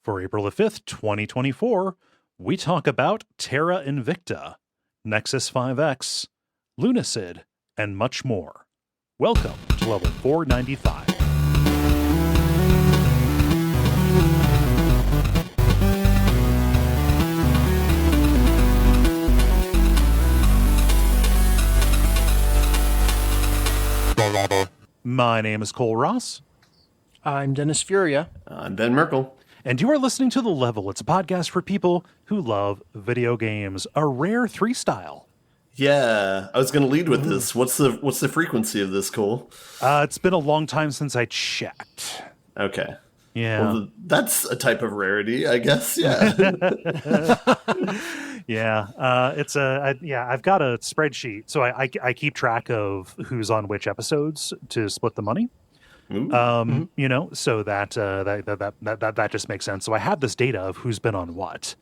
For April the 5th, 2024, we talk about Terra Invicta, Nexus 5X, Lunacid, and much more. Welcome to level 495. My name is Cole Ross. I'm Dennis Furia. I'm Ben Merkel. And you are listening to The Level. It's a podcast for people who love video games. A rare three-style. Yeah, I was going to lead with this. What's the frequency of this, Cole? It's been a long time since I checked. Okay. Yeah. Well, that's a type of rarity, I guess. Yeah. Yeah. I've got a spreadsheet. So I keep track of who's on which episodes to split the money. You know, so that just makes sense. So I have this data of who's been on what.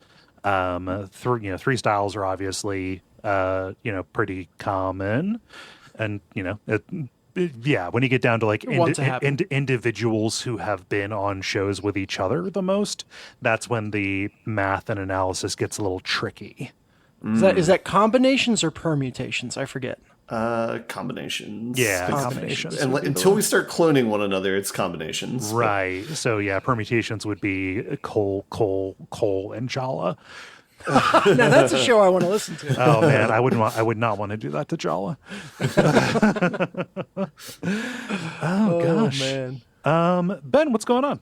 Three styles are obviously pretty common, and when you get down to like individuals who have been on shows with each other the most, that's when the math and analysis ges a little tricky. Is that combinations or permutations? I forget. Combinations. Yeah, combinations. And until we start cloning one another, it's combinations. Right. But. So yeah, permutations would be Kole, and Jala. Now that's a show I want to listen to. Oh man, I would not want to do that to Jala. Oh gosh. Man. Ben, what's going on?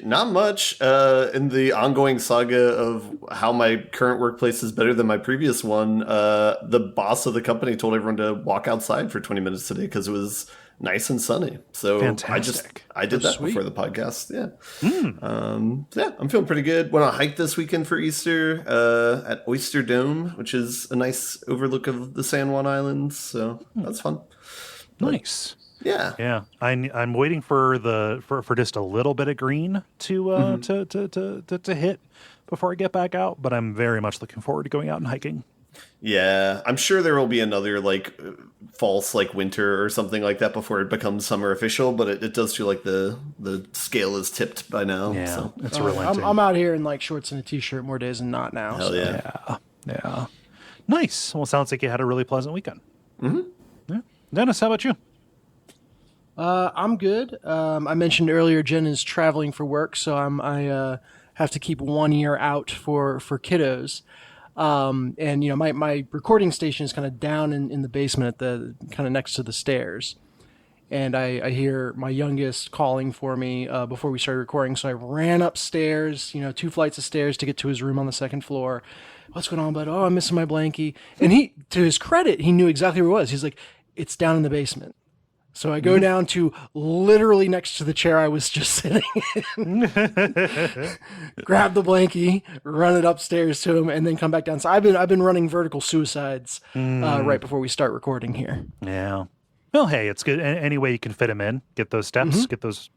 Not much in the ongoing saga of how my current workplace is better than my previous one. The boss of the company told everyone to walk outside for 20 minutes today because it was nice and sunny. So fantastic. I did that before the podcast. Yeah. I'm feeling pretty good. Went on a hike this weekend for Easter at Oyster Dome, which is a nice overlook of the San Juan Islands. So that's fun. Nice. Yeah. I'm waiting for just a little bit of green to hit before I get back out, but I'm very much looking forward to going out and hiking. Yeah, I'm sure there will be another false winter or something like that before it becomes summer official, but it does feel like the scale is tipped by now. Yeah, so. it's relenting. I'm out here in shorts and a t-shirt more days than not now. Hell so. Yeah. Nice. Well, it sounds like you had a really pleasant weekend. Mm-hmm. Yeah. Dennis, how about you? I'm good. I mentioned earlier Jen is traveling for work, so I have to keep 1 ear out for kiddos. And my recording station is kind of down in the basement at the kind of next to the stairs. And I hear my youngest calling for me before we started recording, so I ran upstairs, 2 flights of stairs to get to his room on the second floor. What's going on, bud? Oh, I'm missing my blankie. And he, to his credit, he knew exactly where it was. He's like, it's down in the basement. So I go down to literally next to the chair I was just sitting in, grab the blankie, run it upstairs to him, and then come back down. So I've been running vertical suicides right before we start recording here. Yeah. Well, hey, it's good. Any way you can fit him in, get those steps, get those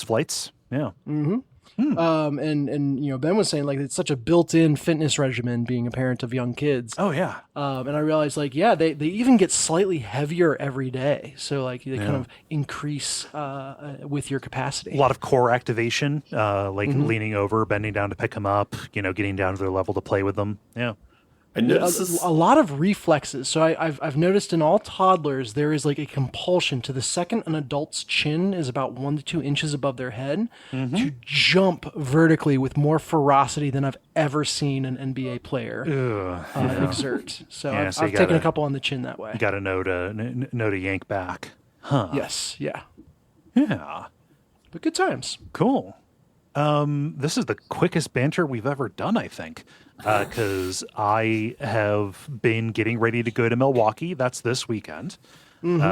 flights. Yeah. Mm-hmm. And Ben was saying it's such a built-in fitness regimen being a parent of young kids. Oh yeah. And I realized they even get slightly heavier every day. So they kind of increase with your capacity. A lot of core activation, leaning over, bending down to pick them up, getting down to their level to play with them. Yeah. I noticed a lot of reflexes. So I've noticed in all toddlers there is a compulsion to the second an adult's chin is about 1 to 2 inches above their head to jump vertically with more ferocity than I've ever seen an NBA player exert. So I've taken a couple on the chin that way. You got to know to yank back. Huh? Yes. Yeah. Yeah. But good times. Cool. This is the quickest banter we've ever done, I think. Because I have been getting ready to go to Milwaukee. That's this weekend. Can we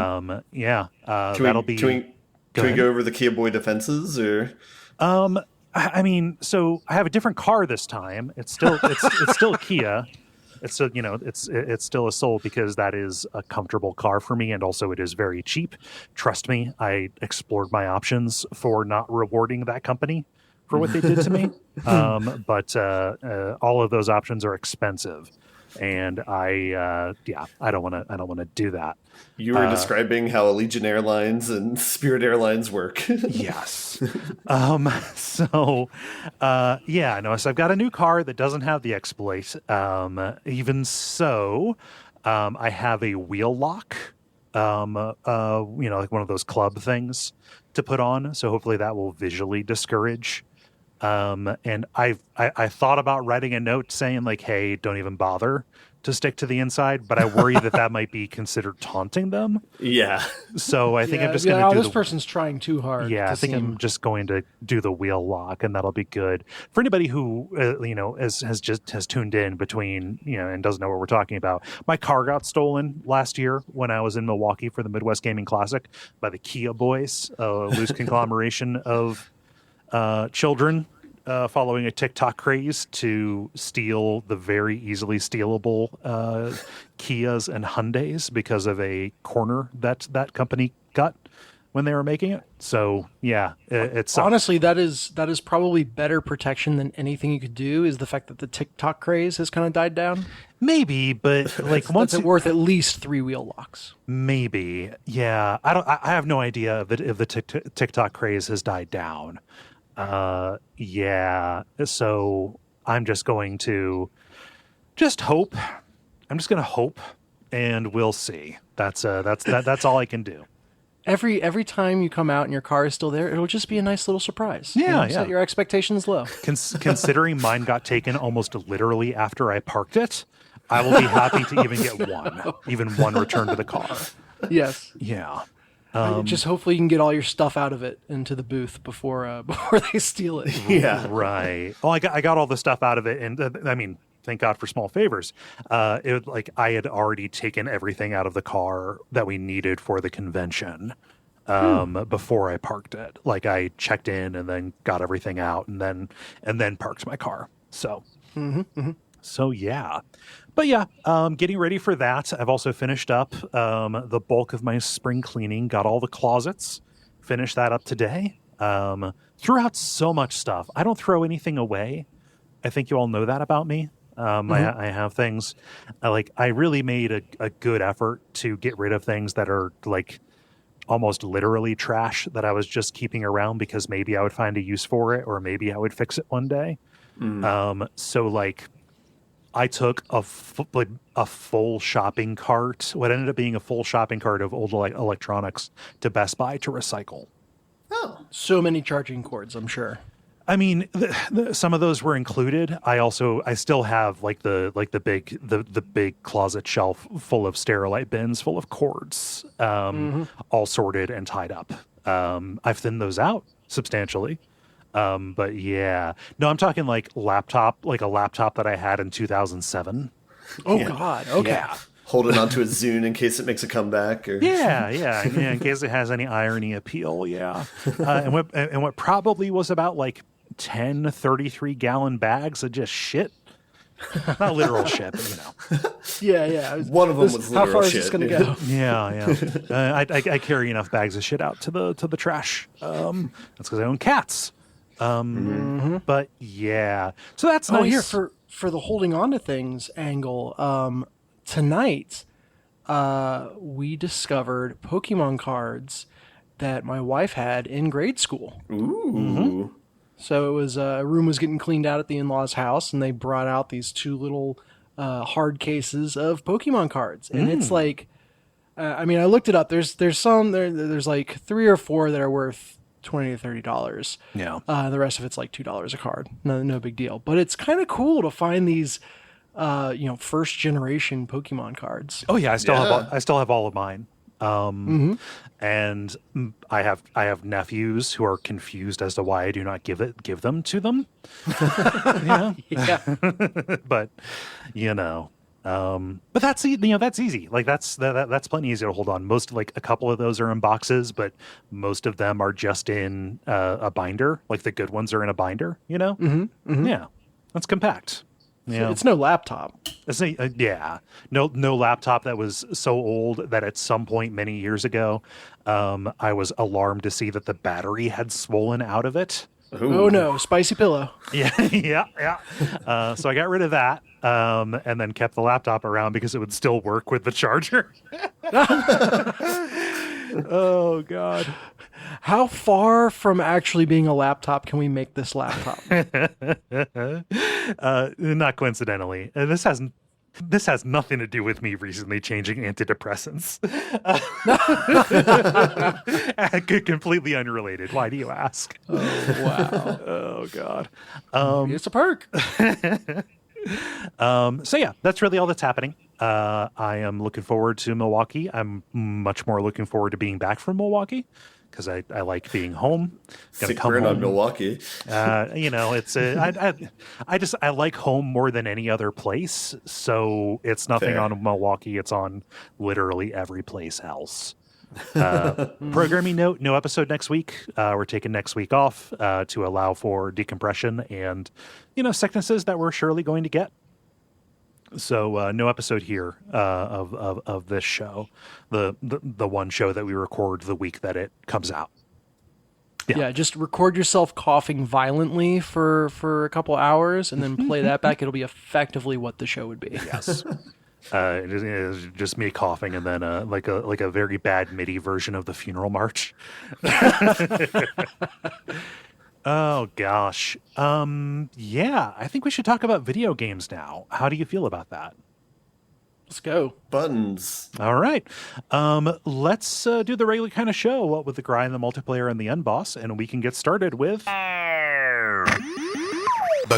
go over the Kia Boy defenses or? I mean, so I have a different car this time. It's still Kia. It's still it's still a Soul because that is a comfortable car for me, and also it is very cheap. Trust me, I explored my options for not rewarding that company for what they did to me. But all of those options are expensive. and I don't want to do that. You were describing how Allegiant Airlines and Spirit Airlines work. Yes. So I've got a new car that doesn't have the exploit. Even so, I have a wheel lock, like one of those club things to put on. So hopefully that will visually discourage. And I thought about writing a note saying like, hey, don't even bother to stick to the inside, but I worry that might be considered taunting them. Yeah. So I think I'm just going to do this person's trying too hard. Yeah, I think I'm just going to do the wheel lock, and that'll be good for anybody who has tuned in between and doesn't know what we're talking about. My car got stolen last year when I was in Milwaukee for the Midwest Gaming Classic by the Kia Boys, a loose conglomeration of children following a TikTok craze to steal the very easily stealable Kias and Hyundais because of a corner that company got when they were making it. So yeah, it's honestly that is probably better protection than anything you could do. Is the fact that the TikTok craze has kind of died down. Maybe, but like once it's worth at least 3 wheel locks. Maybe, yeah. I have no idea if the TikTok craze has died down. So I'm just going to hope. I'm just going to hope, and we'll see. That's all I can do. Every time you come out and your car is still there, it'll just be a nice little surprise. Yeah. Set your expectations low. Considering mine got taken almost literally after I parked it, I will be happy to even get one return to the car. Yes. Yeah. Just hopefully you can get all your stuff out of it into the booth before they steal it. Yeah, right. Well, I got all the stuff out of it, and thank God for small favors. I had already taken everything out of the car that we needed for the convention before I parked it. Like I checked in and then got everything out, and then parked my car. So. So yeah, but yeah, getting ready for that. I've also finished up the bulk of my spring cleaning, got all the closets, finished that up today. Threw out so much stuff. I don't throw anything away. I think you all know that about me. I have things I really made a good effort to get rid of things that are like almost literally trash that I was just keeping around because maybe I would find a use for it or maybe I would fix it one day. So like I took a full shopping cart, what ended up being a full shopping cart of old electronics to Best Buy to recycle. Oh, so many charging cords, I'm sure. I mean, some of those were included. I still have like the big closet shelf full of Sterilite bins full of cords, all sorted and tied up. I've thinned those out substantially. But yeah, no, I'm talking like a laptop that I had in 2007. Oh yeah. God. Okay. Yeah. Holding onto a Zune in case it makes a comeback or yeah, in case it has any irony appeal. Yeah. And what probably was about like 10 33-gallon bags of just shit. Not literal shit, but Yeah. One of them was literal shit. How far is this going to go? Yeah. I carry enough bags of shit out to the trash. That's because I own cats. But yeah, so that's nice. Here for the holding on to things angle. Tonight, we discovered Pokemon cards that my wife had in grade school. Ooh. So it was a room was getting cleaned out at the in-laws' house, and they brought out these 2 little hard cases of Pokemon cards, and it's like, I looked it up. There's like 3 or 4 that are worth $20 to $30. Yeah. The rest of it's like $2 a card. No big deal. But it's kind of cool to find these, first generation Pokemon cards. Oh yeah, I still have all of mine. And I have nephews who are confused as to why I do not give them to them. Yeah. But but that's easy. Like that's plenty easy to hold on. Most, like a couple of those are in boxes, but most of them are just in a binder. Like the good ones are in a binder. Yeah, that's compact. So it's no laptop. It's no laptop that was so old that at some point many years ago, I was alarmed to see that the battery had swollen out of it. Oh no, spicy pillow. Yeah. So I got rid of that, and then kept the laptop around because it would still work with the charger. Oh God. How far from actually being a laptop can we make this laptop? Not coincidentally, this has nothing to do with me recently changing antidepressants. Completely unrelated. Why do you ask? Oh wow. Oh God. It's a perk. So yeah, that's really all that's happening. I am looking forward to Milwaukee. I'm much more looking forward to being back from Milwaukee because I like being home. Sick burn on Milwaukee. It's I like home more than any other place. So it's nothing Fair. on Milwaukee. It's on literally every place else. Programming note: no episode next week. We're taking next week off to allow for decompression and sicknesses that we're surely going to get. So no episode here of this show, the one show that we record the week that it comes out. Yeah, just record yourself coughing violently for a couple hours and then play that back. It'll be effectively what the show would be. Yes. It is just me coughing and then like a very bad MIDI version of the funeral march. Oh gosh. Yeah, I think we should talk about video games now. How do you feel about that? Let's go. Buttons. All right. Let's do the regular kind of show, what with the grind, the multiplayer, and the end boss, and we can get started with The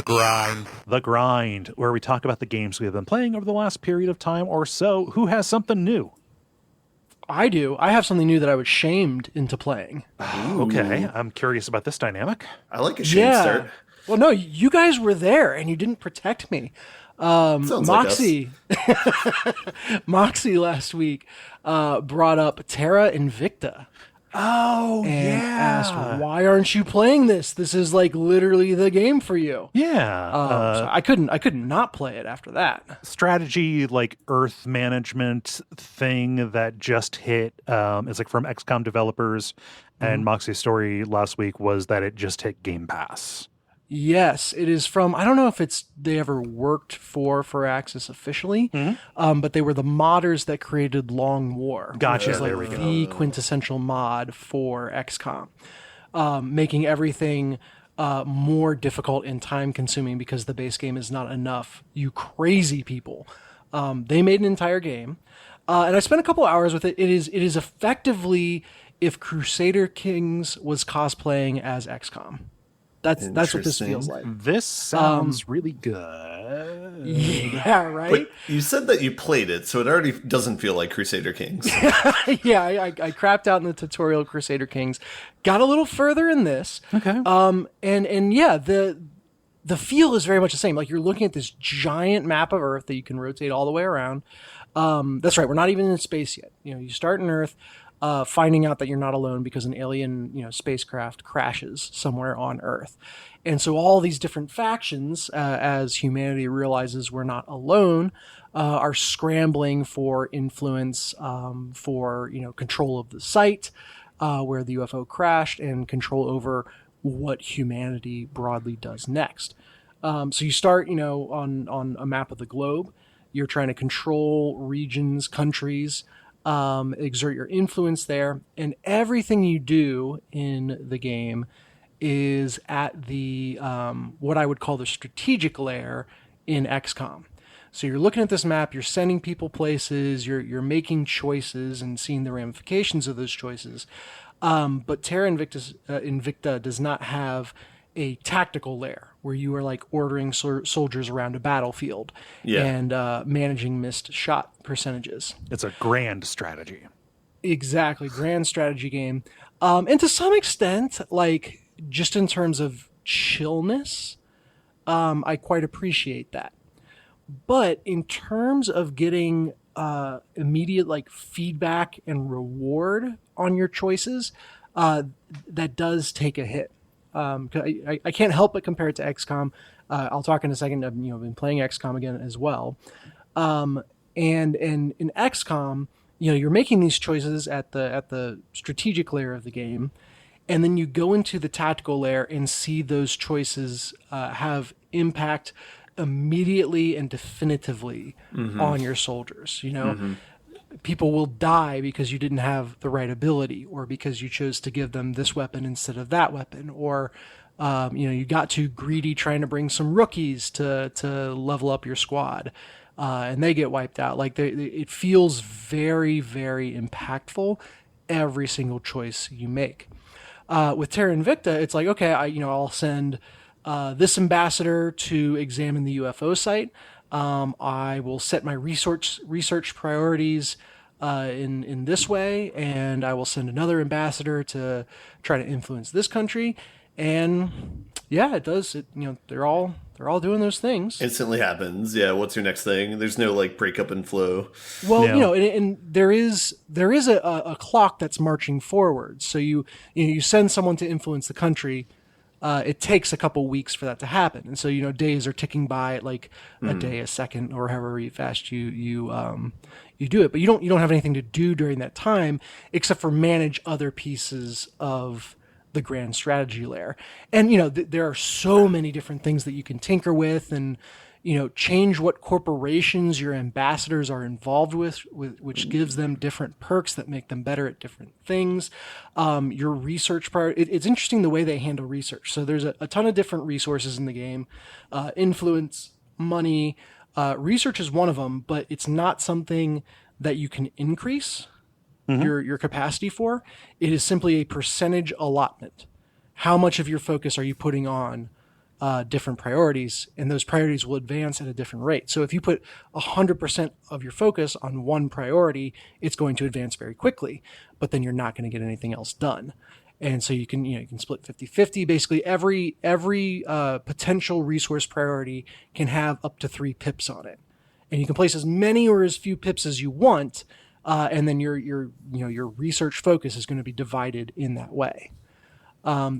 Grind. The Grind, where we talk about the games we have been playing over the last period of time or so. Who has something new? I do. I have something new that I was shamed into playing. Okay, I'm curious about this dynamic. I like a shame start. Well, no, you guys were there and you didn't protect me. Sounds Moxie, Moxie last week brought up Terra Invicta. Oh, and asked, why aren't you playing this? This is like literally the game for you. Yeah. So I couldn't not play it after that. Strategy, like Earth management thing that just hit. It's like from XCOM developers, and Moxie's story last week was that it just hit Game Pass. Yes, it is from, I don't know if they ever worked for Firaxis officially, but they were the modders that created Long War. Gotcha, Which is like there we go. the quintessential mod for XCOM, making everything more difficult and time consuming because the base game is not enough. You crazy people. They made an entire game, and I spent a couple hours with it. It is effectively if Crusader Kings was cosplaying as XCOM. That's what this feels like. This sounds really good. Yeah, right? But you said that you played it, so it already doesn't feel like Crusader Kings. Yeah, I crapped out in the tutorial Crusader Kings. Got a little further in this. Okay. And yeah, the feel is very much the same. Like you're looking at this giant map of Earth that you can rotate all the way around. That's right. We're not even in space yet. You start in Earth. Finding out that you're not alone because an alien, spacecraft crashes somewhere on Earth. And so all these different factions, as humanity realizes we're not alone, are scrambling for influence, for, control of the site, where the UFO crashed and control over what humanity broadly does next. So you start, on a map of the globe. You're trying to control regions, countries, exert your influence there, and everything you do in the game is at the what I would call the strategic layer in XCOM. So you're looking at this map, you're sending people places, you're making choices and seeing the ramifications of those choices. But Terra Invicta does not have a tactical layer where you are like ordering soldiers around a battlefield and managing missed shot percentages. It's a grand strategy. Exactly. Grand strategy game. And to some extent, like just in terms of chillness, I quite appreciate that. But in terms of getting immediate like feedback and reward on your choices, that does take a hit. I can't help but compare it to XCOM. I'll talk in a second. I've been playing XCOM again as well. And in XCOM, you're making these choices at the strategic layer of the game, And then you go into the tactical layer and see those choices have impact immediately and definitively on your soldiers. People will die because you didn't have the right ability, or because you chose to give them this weapon instead of that weapon, or you got too greedy trying to bring some rookies to level up your squad, and they get wiped out. Like it feels very, very impactful every single choice you make. With Terra Invicta, it's like, okay, I'll send this ambassador to examine the UFO site. I will set my research priorities in this way, and I will send another ambassador to try to influence this country. And yeah, it does. They're all doing those things. Instantly happens. Yeah. What's your next thing? There's no like breakup and flow. Well, and there is a clock that's marching forward. So you send someone to influence the country. It takes a couple weeks for that to happen, and so days are ticking by at like a day, a second, or however fast you do it. But you don't have anything to do during that time except for manage other pieces of the grand strategy layer. And there are so many different things that you can tinker with, and change what corporations your ambassadors are involved with, which gives them different perks that make them better at different things. Your research part, it's interesting the way they handle research. So there's a ton of different resources in the game. Influence, money, research is one of them, but it's not something that you can increase your capacity for. It is simply a percentage allotment. How much of your focus are you putting on different priorities, and those priorities will advance at a different rate. So if you put 100% of your focus on one priority, it's going to advance very quickly, but then you're not going to get anything else done. And so you can split 50-50. Basically every potential resource priority can have up to 3 pips on it. And you can place as many or as few pips as you want, and then your research focus is going to be divided in that way.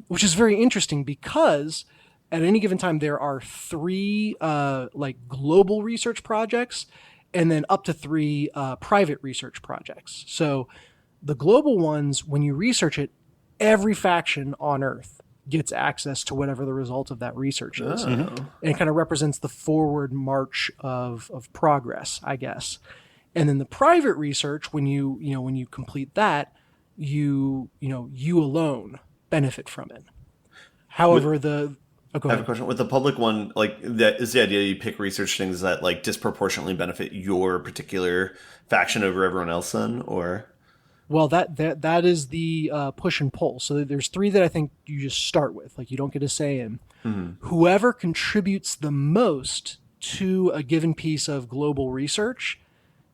Which is very interesting because at any given time, there are 3 global research projects, and then up to 3 private research projects. So the global ones, when you research it, every faction on Earth gets access to whatever the result of that research is. And it kind of represents the forward march of progress, I guess. And then the private research, when you complete that, you alone benefit from it. However, I have a question. With the public one, like, that is the idea you pick research things that like disproportionately benefit your particular faction over everyone else then, or? Well, that is the push and pull. So there's 3 that I think you just start with, like you don't get a say in. Whoever contributes the most to a given piece of global research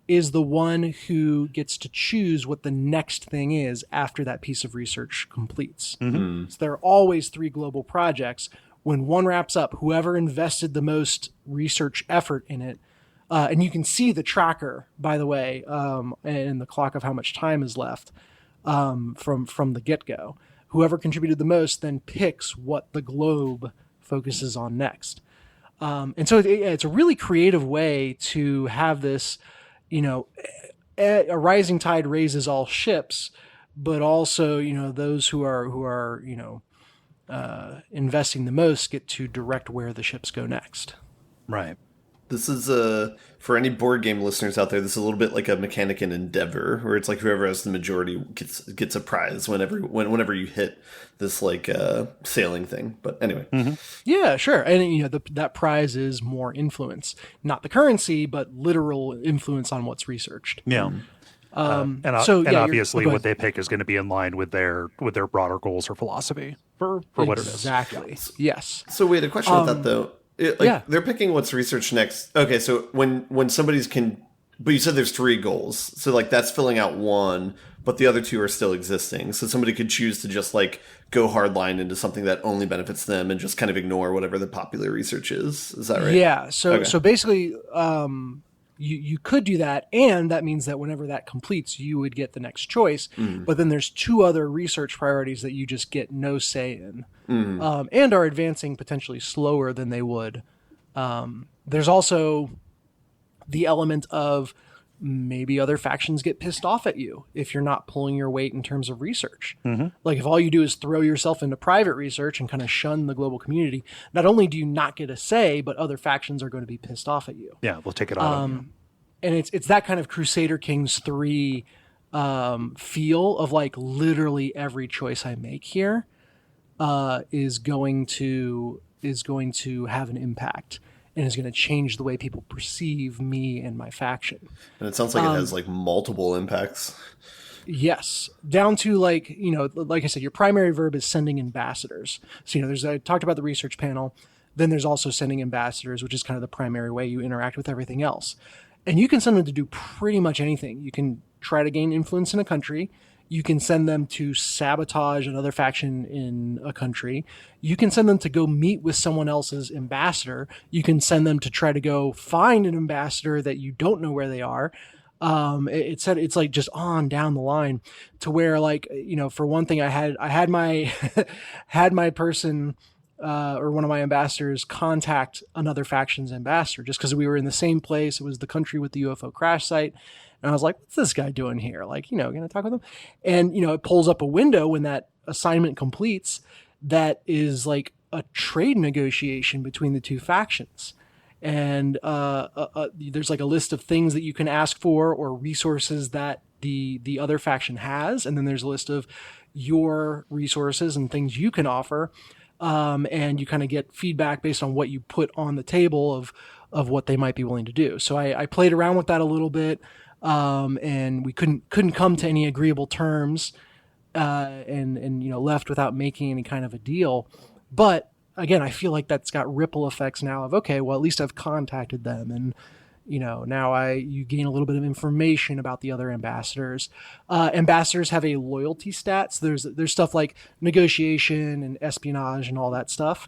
is the one who gets to choose what the next thing is after that piece of research completes. So there are always 3 global projects. When one wraps up, whoever invested the most research effort in it, and you can see the tracker, by the way, and the clock of how much time is left from the get-go. Whoever contributed the most then picks what the globe focuses on next. And so it's a really creative way to have this, a rising tide raises all ships, but also, those who are investing the most get to direct where the ships go next. Right. This is for any board game listeners out there, this is a little bit like a mechanic in Endeavor, where it's like whoever has the majority gets a prize whenever you hit this like sailing thing. But anyway, yeah, sure, and that prize is more influence, not the currency, but literal influence on what's researched. Yeah. Obviously what they pick is going to be in line with their broader goals or philosophy for what it is. Exactly. Yes. So wait, a question with that though. They're picking what's research next. Okay, so when somebody's but you said there's 3 goals, so like that's filling out one, but the other 2 are still existing. So somebody could choose to just like go hardline into something that only benefits them and just kind of ignore whatever the popular research is. Is that right? Yeah. So basically, you could do that, and that means that whenever that completes, you would get the next choice. But then there's 2 other research priorities that you just get no say in, and are advancing potentially slower than they would. There's also the element of maybe other factions get pissed off at you if you're not pulling your weight in terms of research. Mm-hmm. Like if all you do is throw yourself into private research and kind of shun the global community, not only do you not get a say, but other factions are going to be pissed off at you. Yeah, we'll take it on. And it's that kind of Crusader Kings 3 feel of like literally every choice I make here is going to have an impact and is going to change the way people perceive me and my faction. And it sounds like it has like multiple impacts. Yes, down to like, you know, like I said, your primary verb is sending ambassadors. So, you know, I talked about the research panel. Then there's also sending ambassadors, which is kind of the primary way you interact with everything else. And you can send them to do pretty much anything. You can try to gain influence in a country. You can send them to sabotage another faction in a country. You can send them to go meet with someone else's ambassador. You can send them to try to go find an ambassador that you don't know where they are. It's like just on down the line to where, like, you know, for one thing, I had my had my person or one of my ambassadors contact another faction's ambassador just because we were in the same place. It was the country with the UFO crash site. And I was like, what's this guy doing here? Like, you know, going to talk with him? And, you know, it pulls up a window when that assignment completes that is like a trade negotiation between the two factions. And there's like a list of things that you can ask for or resources that the other faction has. And then there's a list of your resources and things you can offer. And you kind of get feedback based on what you put on the table of what they might be willing to do. So I played around with that a little bit. And we couldn't come to any agreeable terms, and, you know, left without making any kind of a deal. But again, I feel like that's got ripple effects now of, okay, well, at least I've contacted them. And, you know, now you gain a little bit of information about the other ambassadors. Ambassadors have a loyalty stat. So there's stuff like negotiation and espionage and all that stuff.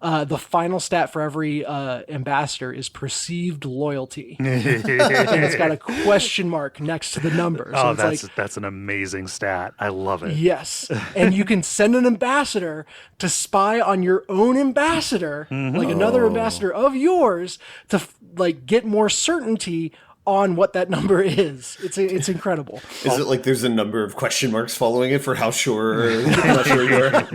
The final stat for every ambassador is perceived loyalty. And it's got a question mark next to the number. So that's an amazing stat. I love it. Yes. And you can send an ambassador to spy on your own ambassador, like another ambassador of yours, to like get more certainty on what that number is. It's incredible. Is it like there's a number of question marks following it for how sure or not sure you are?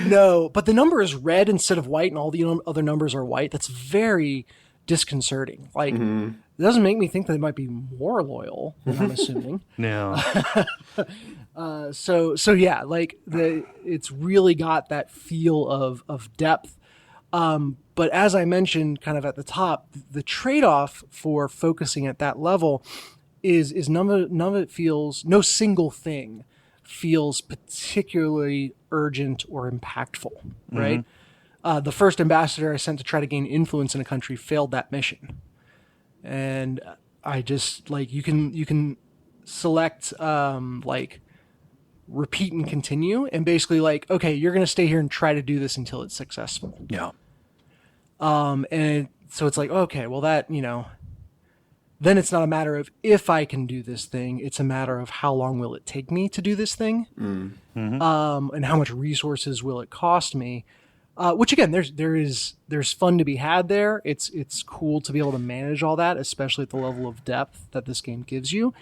No, but the number is red instead of white, and all the other numbers are white. That's very disconcerting. Like, it doesn't make me think that they might be more loyal than I'm assuming. No. So yeah, like it's really got that feel of depth. But as I mentioned kind of at the top, the trade-off for focusing at that level is none of it feels, no single thing feels particularly urgent or impactful, right? The first ambassador I sent to try to gain influence in a country failed that mission. And I just, like, you can select, like, repeat and continue, and basically like, okay, you're going to stay here and try to do this until it's successful. Yeah. And so it's like, okay, well that, you know, then it's not a matter of if I can do this thing. It's a matter of how long will it take me to do this thing? And how much resources will it cost me? Which again, there's fun to be had there. It's cool to be able to manage all that, especially at the level of depth that this game gives you.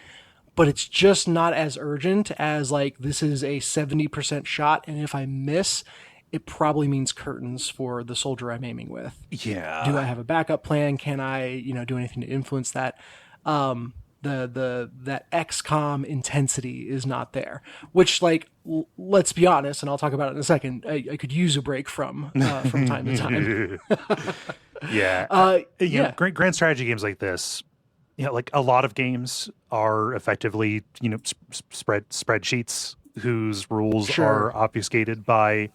But it's just not as urgent as like, this is a 70% shot, and if I miss, it probably means curtains for the soldier I'm aiming with. Yeah. Do I have a backup plan? Can I, do anything to influence that? That XCOM intensity is not there, which, like, let's be honest, and I'll talk about it in a second. I could use a break from time to time. Yeah. Grand strategy games like this, like a lot of games are effectively, spreadsheets whose rules are obfuscated by,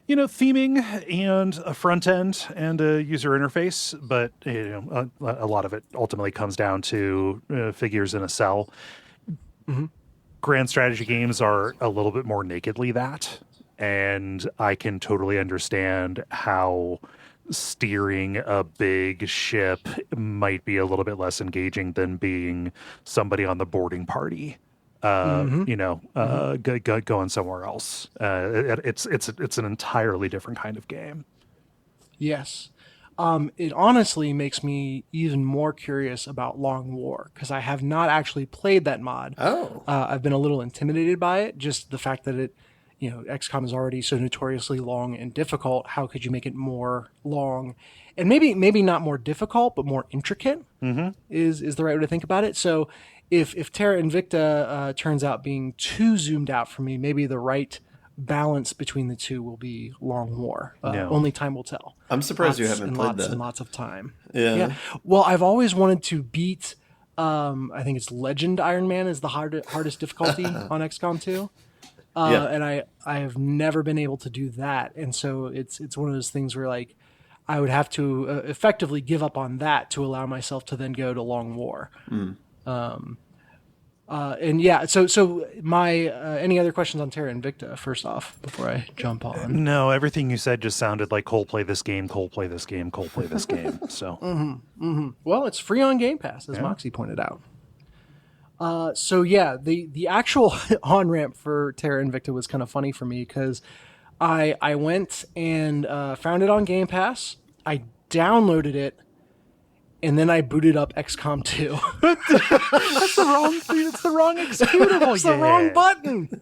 theming and a front end and a user interface. But, a lot of it ultimately comes down to figures in a cell. Grand strategy games are a little bit more nakedly that. And I can totally understand how steering a big ship might be a little bit less engaging than being somebody on the boarding party. Going somewhere else. It's an entirely different kind of game. Yes. It honestly makes me even more curious about Long War, because I have not actually played that mod. Oh. I've been a little intimidated by it, just the fact that it, XCOM is already so notoriously long and difficult. How could you make it more long? And maybe not more difficult, but more intricate is the right way to think about it. So if Terra Invicta turns out being too zoomed out for me, maybe the right balance between the two will be Long War. Only time will tell. I'm surprised you haven't played that. And lots of time. Yeah. Well, I've always wanted to beat. I think it's Legend Iron Man is the hardest difficulty on XCOM 2. And I have never been able to do that, and so it's one of those things where like I would have to effectively give up on that to allow myself to then go to Long War. And yeah, so my any other questions on Terra Invicta first off before I jump on? No, everything you said just sounded like Cole play this game, Cole play this game, Cole play this game. So Well, it's free on Game Pass, as Moxie pointed out. So yeah, the actual on ramp for Terra Invicta was kind of funny for me because I went and found it on Game Pass. I downloaded it, and then I booted up XCOM 2. that's the wrong thing. It's the wrong executable. It's the wrong button.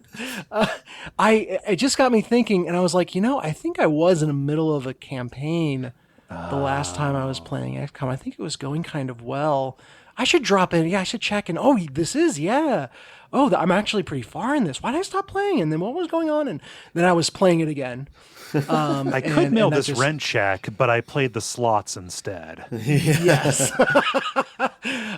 It just got me thinking, and I was like, I think I was in the middle of a campaign the last time I was playing XCOM. I think it was going kind of well. I should drop in. Yeah, I should check in. Oh, this is, yeah. Oh, I'm actually pretty far in this. Why did I stop playing? And then what was going on? And then I was playing it again. I could nail this rent check, but I played the slots instead. Yes.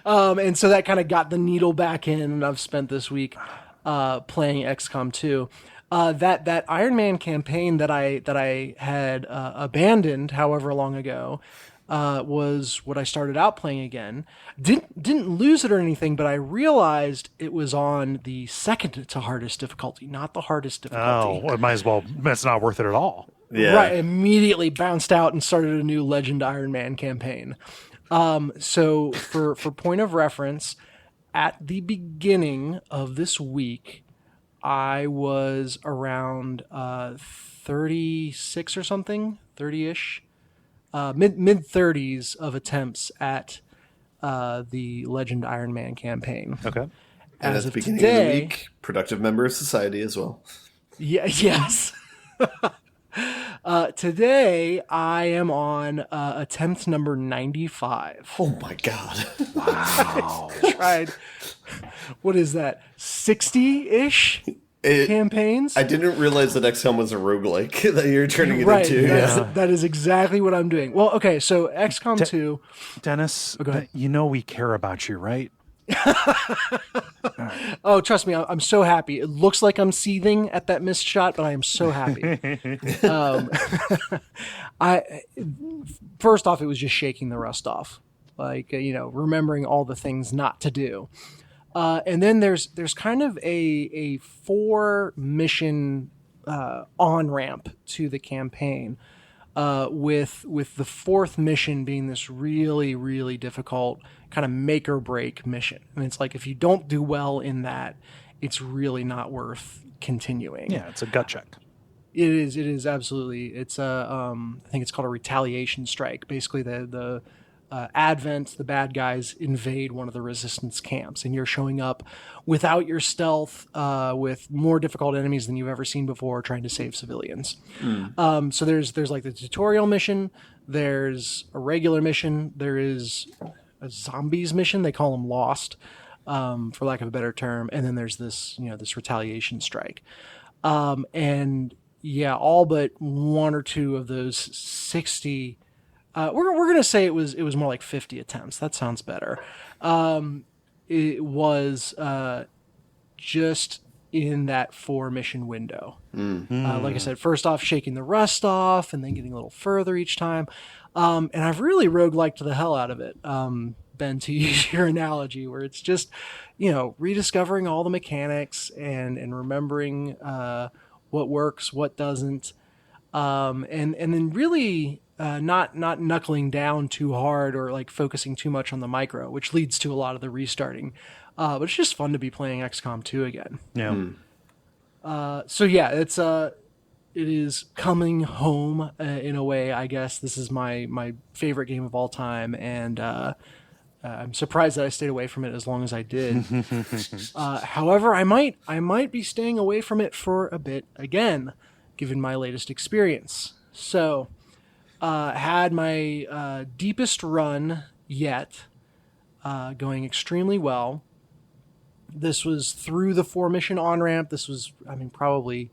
And so that kind of got the needle back in, and I've spent this week playing XCOM 2. That Iron Man campaign that I had abandoned however long ago was what I started out playing again. Didn't lose it or anything, but I realized it was on the second to hardest difficulty, not the hardest difficulty. Oh, well, it might as well. It's not worth it at all. Yeah. Right. Immediately bounced out and started a new Legend Iron Man campaign. So for point of reference, at the beginning of this week, I was around 36 or something, 30-ish. Mid 30s of attempts at the Legend Iron Man campaign. Okay. And at the beginning of the week, productive member of society as well. Yeah. Yes. Today I am on attempt number 95. Oh my god! Wow. Tried. What is that? 60-ish. Campaigns. I didn't realize that XCOM was a roguelike that you're turning it into. That is exactly what I'm doing. Well, okay, so XCOM 2. Dennis, go ahead. We care about you, right? Oh, trust me, I'm so happy. It looks like I'm seething at that missed shot, but I am so happy. First off, it was just shaking the rust off. Like, remembering all the things not to do. And then there's kind of a 4-mission on-ramp to the campaign, with the 4th mission being this really, really difficult kind of make-or-break mission. And it's like, if you don't do well in that, it's really not worth continuing. Yeah, it's a gut check. It is absolutely. It's I think it's called a retaliation strike. Basically, the Advent, the bad guys invade one of the resistance camps, and you're showing up without your stealth, with more difficult enemies than you've ever seen before, trying to save civilians. So there's like the tutorial mission, there's a regular mission, there is a zombies mission. They call them Lost, for lack of a better term, and then there's this this retaliation strike, and yeah, all but 1 or 2 of those 60. We're gonna say it was more like 50 attempts. That sounds better. It was just in that 4-mission window. Like I said, first off, shaking the rust off, and then getting a little further each time. And I've really rogueliked the hell out of it. Ben, to use your analogy, where it's just rediscovering all the mechanics and remembering what works, what doesn't, and then really. Not knuckling down too hard or like focusing too much on the micro, which leads to a lot of the restarting. But it's just fun to be playing XCOM 2 again. Yeah. So yeah, it's is coming home in a way. I guess this is my favorite game of all time, and I'm surprised that I stayed away from it as long as I did. However, I might be staying away from it for a bit again, given my latest experience. So, had my deepest run yet, going extremely well. This was through the 4-mission on-ramp. This was, probably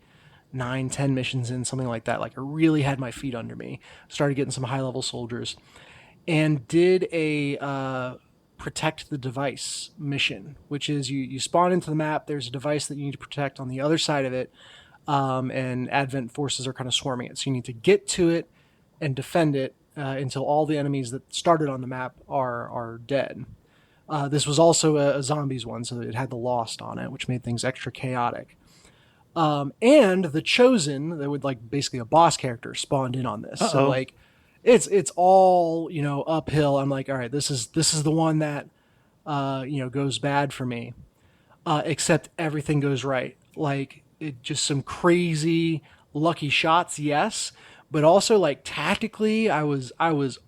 9-10 missions in, something like that. Like, I really had my feet under me. Started getting some high-level soldiers. And did a protect the device mission, which is you spawn into the map. There's a device that you need to protect on the other side of it, and Advent forces are kind of swarming it. So you need to get to it and defend it until all the enemies that started on the map are dead. This was also a zombies one, so it had the Lost on it, which made things extra chaotic. And the Chosen, that would basically a boss character, spawned in on this. So it's all uphill. I'm like, all right, this is the one that goes bad for me. Except everything goes right. Just some crazy lucky shots, yes, but also tactically, I was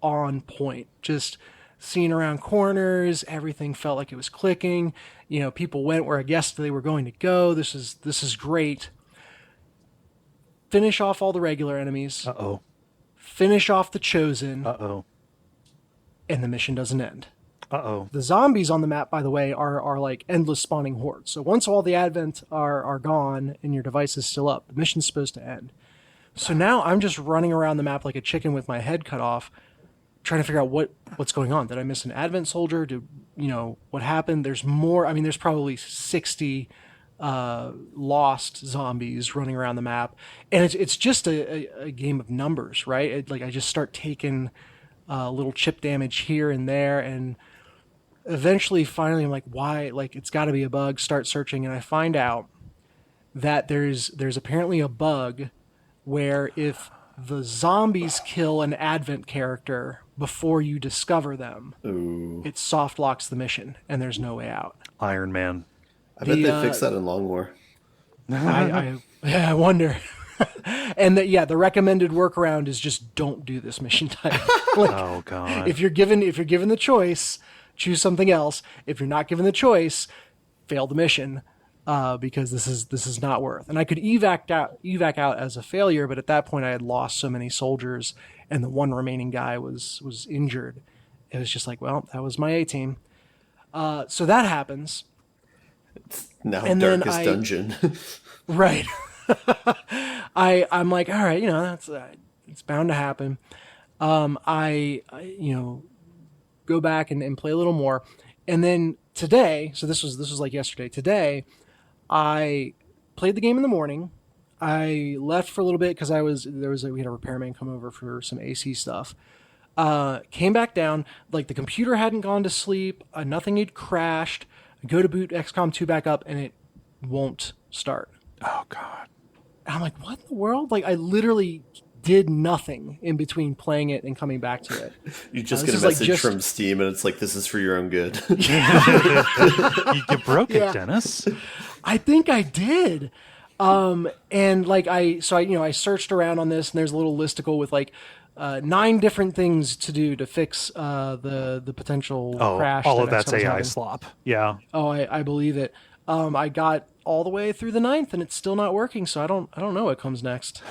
on point. Just seeing around corners, everything felt like it was clicking. People went where I guessed they were going to go. This is great. Finish off all the regular enemies. Finish off the Chosen. And the mission doesn't end. The zombies on the map, by the way, are like endless spawning hordes. So once all the Advent are gone and your device is still up, the mission's supposed to end. So now I'm just running around the map like a chicken with my head cut off, trying to figure out what's going on. Did I miss an Advent soldier? What happened? There's more. There's probably 60 lost zombies running around the map, and it's just a game of numbers, right? I just start taking little chip damage here and there, and eventually, finally, I'm like, why? It's got to be a bug. Start searching, and I find out that there's apparently a bug where if the zombies kill an Advent character before you discover them, it soft locks the mission, and there's no way out. Iron Man. I bet they fixed that in Long War. I wonder. And the recommended workaround is just don't do this mission type. Oh God! If you're given the choice, choose something else. If you're not given the choice, fail the mission, because this is not worth. And I could evac out as a failure, but at that point I had lost so many soldiers, and the one remaining guy was injured. It was just like, well, that was my A team. So that happens. It's now and darkest dungeon. Right. I'm like, all right, that's it's bound to happen. I go back and play a little more, and then today, so this was like yesterday. Today, I played the game in the morning. I left for a little bit because we had a repairman come over for some AC stuff. Came back down, the computer hadn't gone to sleep, nothing had crashed. I go to boot XCOM 2 back up, and it won't start. Oh God. I'm like, what in the world? I literally did nothing in between playing it and coming back to it. You just get a message from Steam, and it's like, this is for your own good. You broke it, Dennis. I think I did. And I searched around on this, and there's a little listicle with 9 different things to do to fix the potential crash. All of that's AI slop. Yeah. Oh, I believe it. I got all the way through the 9th, and it's still not working. So I don't know what comes next.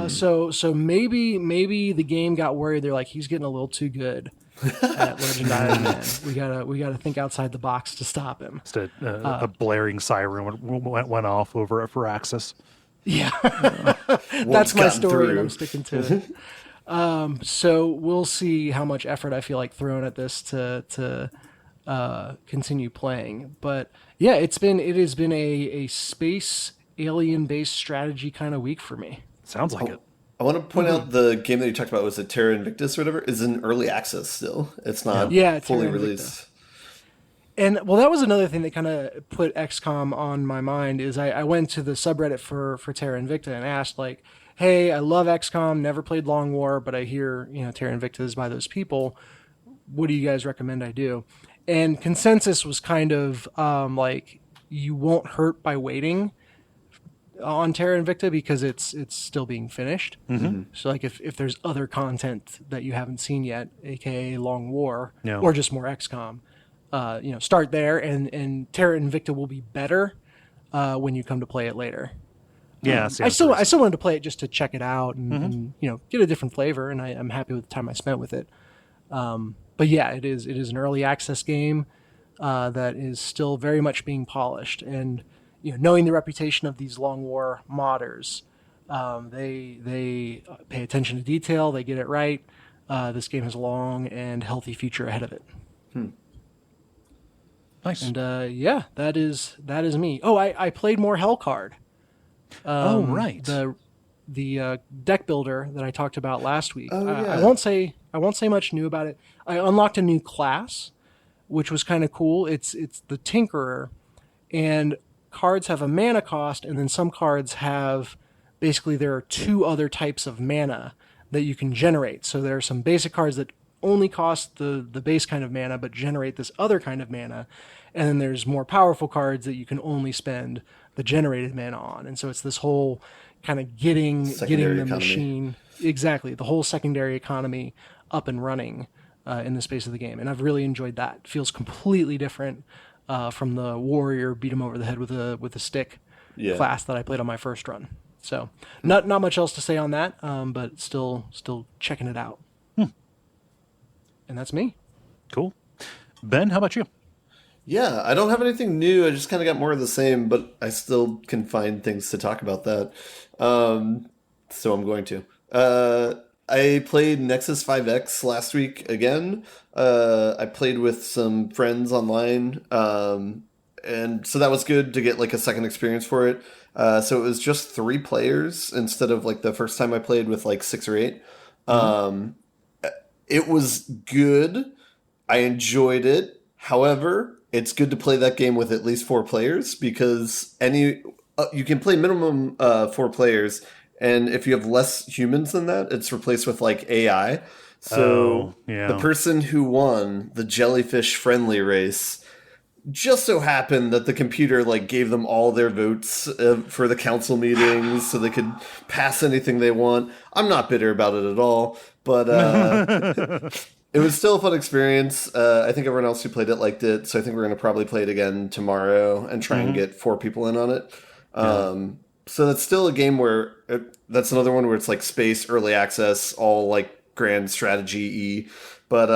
So maybe the game got worried. They're like, he's getting a little too good at Legend Iron Man. We gotta think outside the box to stop him. Just a blaring siren went off over at Firaxis. Yeah, that's my story, and I'm sticking to it. So we'll see how much effort I feel like throwing at this to continue playing. But yeah, it has been a space alien based strategy kind of week for me. Sounds like it. I want to point out the game that you talked about, was it Terra Invicta or whatever, is in early access still. It's not fully released. And well, that was another thing that kind of put XCOM on my mind. Is I went to the subreddit for Terra Invicta and asked hey, I love XCOM, never played Long War, but I hear Terra Invicta is by those people. What do you guys recommend I do? And consensus was kind of you won't hurt by waiting. on Terra Invicta because it's still being finished. So like if there's other content that you haven't seen yet, aka Long War, or just more XCOM, start there, and Terra Invicta will be better when you come to play it later. Yeah, I still wanted to play it just to check it out and get a different flavor, and I'm happy with the time I spent with it. But yeah, it is an early access game that is still very much being polished, and knowing the reputation of these Long War modders, they pay attention to detail, they get it right. This game has a long and healthy future ahead of it. Nice. And that is me. Oh, I played more HELLCARD. Right. The deck builder that I talked about last week. Oh, yeah. I won't say much new about it. I unlocked a new class, which was kind of cool. It's the Tinkerer, and cards have a mana cost, and then some cards have basically there are two other types of mana that you can generate. So there are some basic cards that only cost the base kind of mana but generate this other kind of mana, and then there's more powerful cards that you can only spend the generated mana on. And so it's this whole kind of getting the machine, exactly, the whole secondary economy up and running in the space of the game. And I've really enjoyed that. It feels completely different from the warrior beat him over the head with a stick class that I played on my first run. So not much else to say on that, but still checking it out. And that's me. Cool. Ben, how about you? Yeah, I don't have anything new. I just kind of got more of the same, but I still can find things to talk about that. So I'm going to. I played Nexus 5X last week again. I played with some friends online, and so that was good to get like a second experience for it. So it was just 3 players instead of like the first time I played with like 6 or 8. It was good. I enjoyed it. However, it's good to play that game with at least 4 players because you can play minimum 4 players, and if you have less humans than that, it's replaced with like AI. So the person who won the jellyfish friendly race just so happened that the computer like gave them all their votes for the council meetings so they could pass anything they want. I'm not bitter about it at all, but it was still a fun experience. I think everyone else who played it liked it, so I think we're going to probably play it again tomorrow and try and get 4 people in on it. So that's still a game where that's another one where it's like space, early access, all like grand strategy-y. But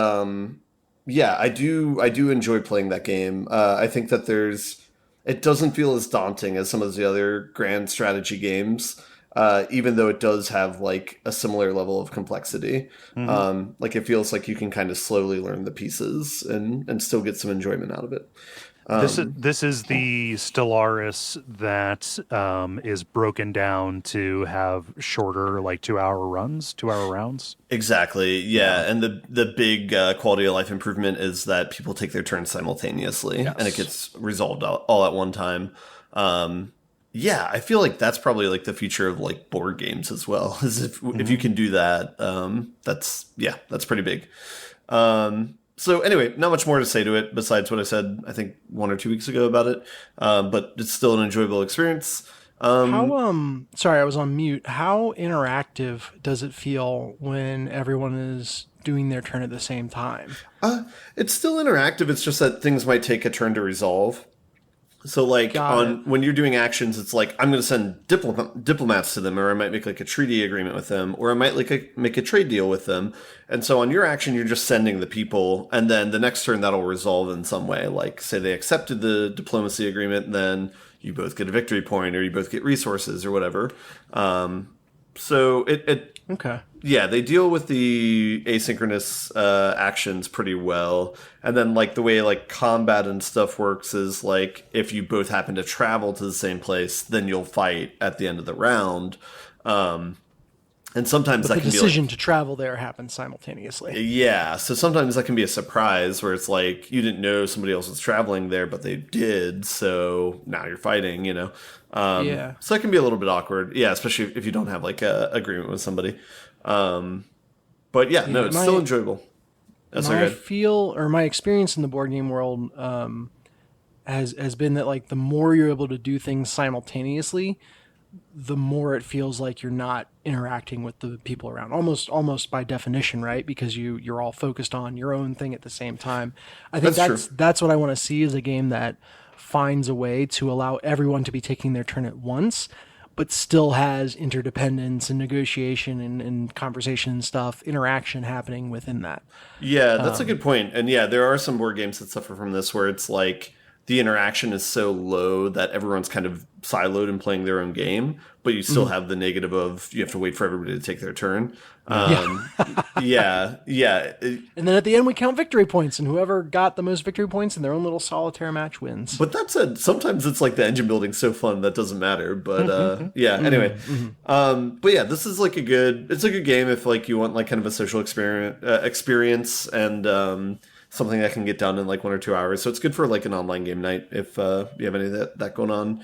yeah, I do enjoy playing that game. I think that it doesn't feel as daunting as some of the other grand strategy games. Even though it does have like a similar level of complexity. Like it feels like you can kind of slowly learn the pieces and still get some enjoyment out of it. This is the Stellaris that is broken down to have shorter, like 2-hour rounds. Exactly, yeah. And the big quality of life improvement is that people take their turns simultaneously, and it gets resolved all at one time. Yeah, I feel like that's probably like the future of like board games as well. Is if you can do that, that's pretty big. So anyway, not much more to say to it besides what I said, I think 1 or 2 weeks ago about it. But it's still an enjoyable experience. Sorry, I was on mute. How interactive does it feel when everyone is doing their turn at the same time? It's still interactive. It's just that things might take a turn to resolve. So like when you're doing actions, it's like I'm going to send diplomats to them, or I might make like a treaty agreement with them, or I might make a trade deal with them. And so on your action, you're just sending the people, and then the next turn that'll resolve in some way. Like say they accepted the diplomacy agreement, then you both get a victory point, or you both get resources, or whatever. So okay. Yeah, they deal with the asynchronous actions pretty well. And then like the way like combat and stuff works is like if you both happen to travel to the same place, then you'll fight at the end of the round. And sometimes that can be the decision to travel there happens simultaneously. Yeah, so sometimes that can be a surprise where it's like you didn't know somebody else was traveling there, but they did, so now you're fighting, you know. So that can be a little bit awkward. Yeah, especially if you don't have like a agreement with somebody. But yeah, no, it's still enjoyable. That's my experience in the board game world has been that like the more you're able to do things simultaneously, the more it feels like you're not interacting with the people around, almost by definition, right? Because you're all focused on your own thing at the same time. I think that's what I want to see, is a game that finds a way to allow everyone to be taking their turn at once, but still has interdependence and negotiation and conversation and stuff, interaction happening within that. Yeah, that's a good point. And yeah, there are some board games that suffer from this, where it's like the interaction is so low that everyone's kind of siloed and playing their own game, but you still have the negative of you have to wait for everybody to take their turn. Yeah. And then at the end, we count victory points, and whoever got the most victory points in their own little solitaire match wins. But that said, sometimes it's like the engine building's so fun that doesn't matter. But anyway. But yeah, this is like it's a good game if like you want like kind of a social experience and something that can get done in like 1 or 2 hours. So it's good for like an online game night if you have any of that going on.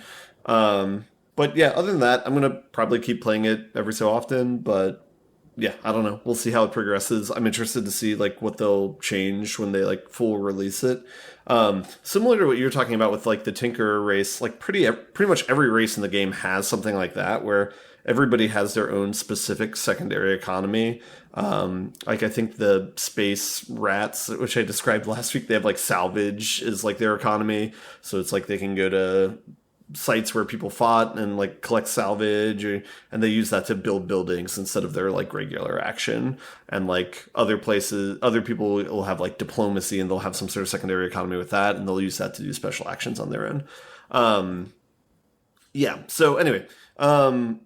But yeah, other than that, I'm going to probably keep playing it every so often. But yeah, I don't know. We'll see how it progresses. I'm interested to see like what they'll change when they like full release it. Similar to what you're talking about with like the Tinker race, like pretty much every race in the game has something like that, where everybody has their own specific secondary economy. Like I think the space rats, which I described last week, they have like salvage is like their economy. So it's like they can go to sites where people fought and like collect salvage, and they use that to build buildings instead of their like regular action. And like other people will have like diplomacy, and they'll have some sort of secondary economy with that, and they'll use that to do special actions on their own. So anyway, I'll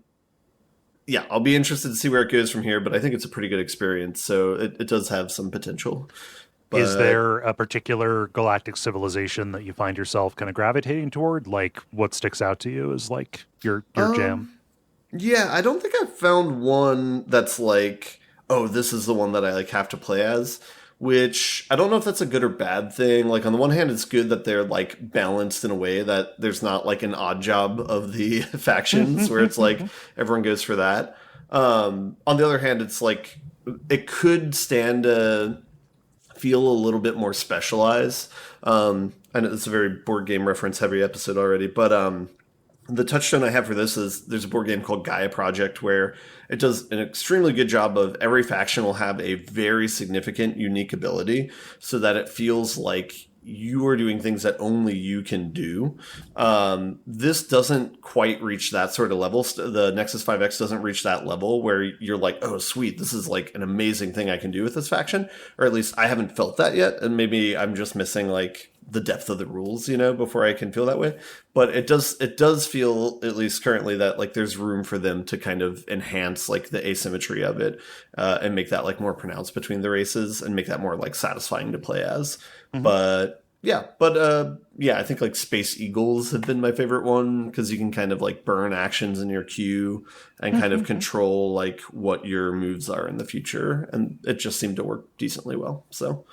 be interested to see where it goes from here, but I think it's a pretty good experience, so it does have some potential. But is there a particular galactic civilization that you find yourself kind of gravitating toward? Like, what sticks out to you as like your jam? Yeah, I don't think I've found one that's like, oh, this is the one that I like have to play as. Which I don't know if that's a good or bad thing. Like on the one hand, it's good that they're like balanced in a way that there's not like an odd job of the factions where it's like everyone goes for that. On the other hand, it's like it could stand to feel a little bit more specialized. I know it's a very board game reference heavy episode already, but the touchstone I have for this is there's a board game called Gaia Project where it does an extremely good job of every faction will have a very significant unique ability so that it feels like you are doing things that only you can do. This doesn't quite reach that sort of level. The Nexus 5X doesn't reach that level where you're like, oh, sweet, this is like an amazing thing I can do with this faction. Or at least I haven't felt that yet. And maybe I'm just missing like the depth of the rules, before I can feel that way. But it does feel, at least currently, that like there's room for them to kind of enhance like the asymmetry of it and make that like more pronounced between the races and make that more like satisfying to play as. But I think like Space Eagles have been my favorite one because you can kind of like burn actions in your queue and kind of control like what your moves are in the future, and it just seemed to work decently well. So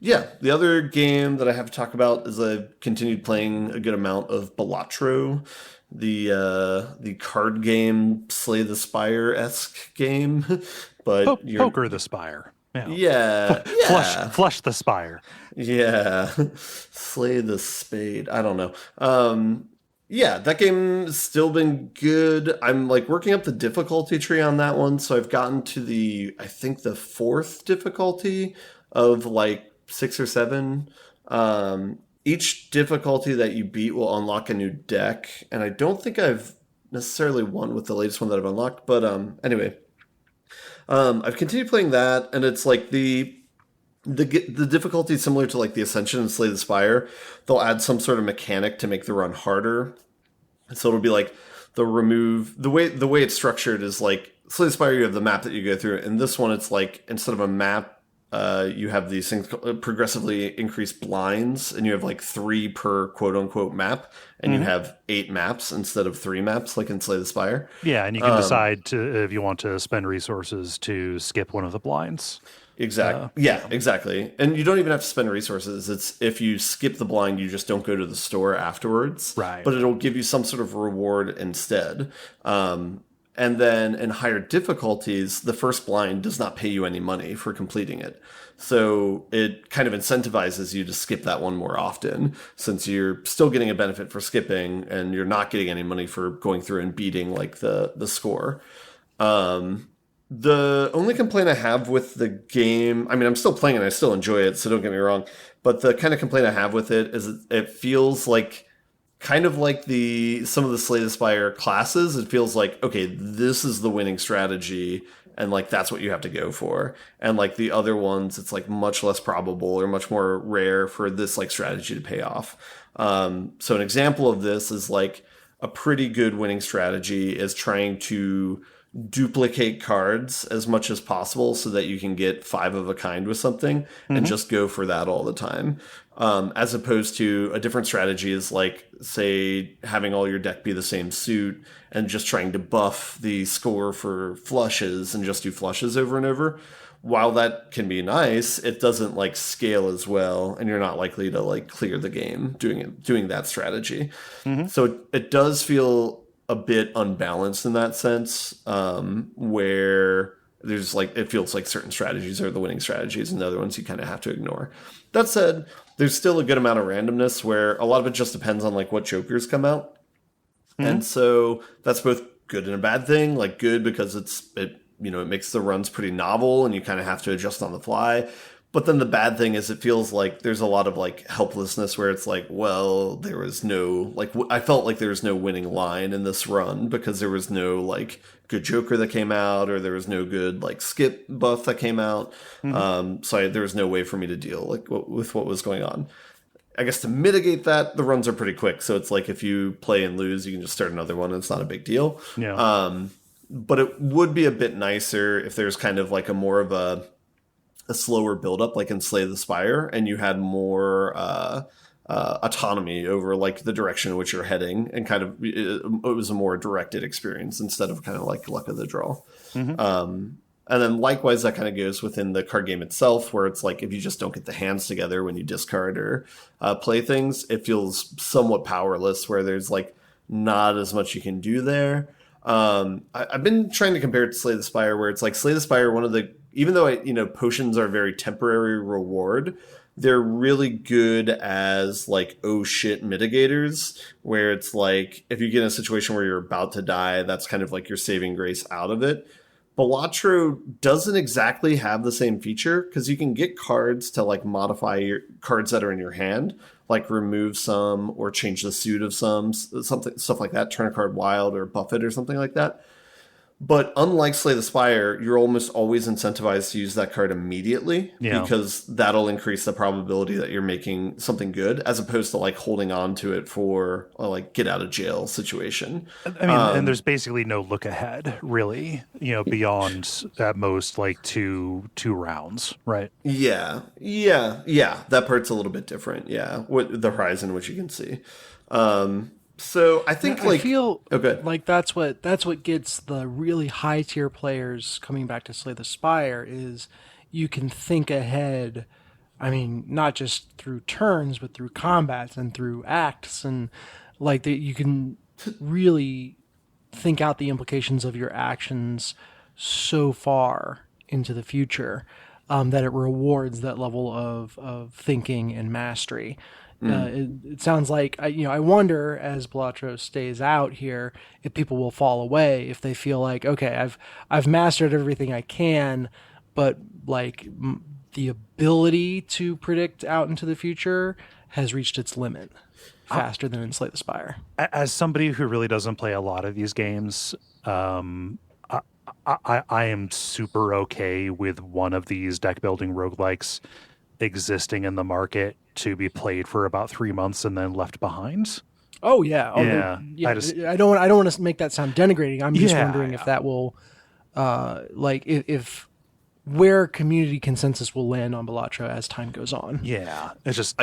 the other game that I have to talk about is I've continued playing a good amount of Balatro, the card game Slay the Spire-esque game, but Poker the Spire. Yeah. Flush the Spire. Yeah. Slay the Spade. I don't know. That game's still been good. I'm like working up the difficulty tree on that one, so I've gotten to I think the 4th difficulty of like 6 or 7. Each difficulty that you beat will unlock a new deck, and I don't think I've necessarily won with the latest one that I've unlocked, but anyway. I've continued playing that, and it's like the difficulty is similar to like the Ascension and Slay the Spire. They'll add some sort of mechanic to make the run harder. So it'll be like the way it's structured is like Slay the Spire, you have the map that you go through, and this one it's like instead of a map, you have these things progressively increased blinds, and you have like 3 per quote unquote map, and you have 8 maps instead of 3 maps like in Slay the Spire. Yeah, and you can decide if you want to spend resources to skip one of the blinds. Exactly. Exactly. And you don't even have to spend resources. It's if you skip the blind, you just don't go to the store afterwards. Right. But it'll give you some sort of reward instead. And then in higher difficulties, the first blind does not pay you any money for completing it. So it kind of incentivizes you to skip that one more often, since you're still getting a benefit for skipping and you're not getting any money for going through and beating like the score. The only complaint I have with the game, I mean, I'm still playing it, I still enjoy it, so don't get me wrong, but the kind of complaint I have with it is it feels like kind of like some of the Slay the Spire classes. It feels like, okay, this is the winning strategy, and like that's what you have to go for. And like the other ones, it's like much less probable or much more rare for this like strategy to pay off. So an example of this is like a pretty good winning strategy is trying to duplicate cards as much as possible so that you can get 5 of a kind with something and just go for that all the time. As opposed to a different strategy is like, say, having all your deck be the same suit and just trying to buff the score for flushes and just do flushes over and over. While that can be nice, it doesn't like scale as well, and you're not likely to like clear the game doing that strategy. So it does feel a bit unbalanced in that sense, where there's like, it feels like certain strategies are the winning strategies and the other ones you kind of have to ignore. That said, there's still a good amount of randomness where a lot of it just depends on like what jokers come out. And so that's both good and a bad thing. Like good because it makes the runs pretty novel and you kind of have to adjust on the fly. But then the bad thing is it feels like there's a lot of like helplessness where it's like, well, there was no, like, I felt like there was no winning line in this run because there was no like good Joker that came out, or there was no good like skip buff that came out. So there was no way for me to deal like with what was going on. I guess to mitigate that, the runs are pretty quick. So it's like if you play and lose, you can just start another one and it's not a big deal. Yeah. But it would be a bit nicer if there's kind of like a more of a slower build-up like in Slay the Spire, and you had more autonomy over like the direction in which you're heading, and kind of it was a more directed experience instead of kind of like luck of the draw. And then likewise that kind of goes within the card game itself, where it's like if you just don't get the hands together when you discard or play things, it feels somewhat powerless, where there's like not as much you can do there. I've been trying to compare it to Slay the Spire, where it's like Slay the Spire, even though potions are a very temporary reward, they're really good as like, oh shit mitigators, where it's like, if you get in a situation where you're about to die, that's kind of like your saving grace out of it. Balatro doesn't exactly have the same feature, because you can get cards to like modify your cards that are in your hand, like remove some or change the suit of some, stuff like that, turn a card wild or buff it or something like that. But unlike Slay the Spire, you're almost always incentivized to use that card immediately, because that'll increase the probability that you're making something good, as opposed to like holding on to it for a like get out of jail situation. I mean, and there's basically no look ahead, really, beyond at most like two rounds, right? Yeah. That part's a little bit different. Yeah, with the horizon which you can see. So I think I feel like that's what gets the really high tier players coming back to Slay the Spire is you can think ahead. I mean, not just through turns, but through combats and through acts, and like you can really think out the implications of your actions so far into the future that it rewards that level of thinking and mastery. It sounds like I wonder, as Balatro stays out here, if people will fall away if they feel like, okay, I've mastered everything I can, but like the ability to predict out into the future has reached its limit faster than in Slay the Spire. As somebody who really doesn't play a lot of these games, I am super okay with one of these deck building roguelikes existing in the market to be played for about 3 months and then left behind. Oh yeah. I don't want to make that sound denigrating. I'm just wondering if that will, if where community consensus will land on Balatro as time goes on. Yeah, it's just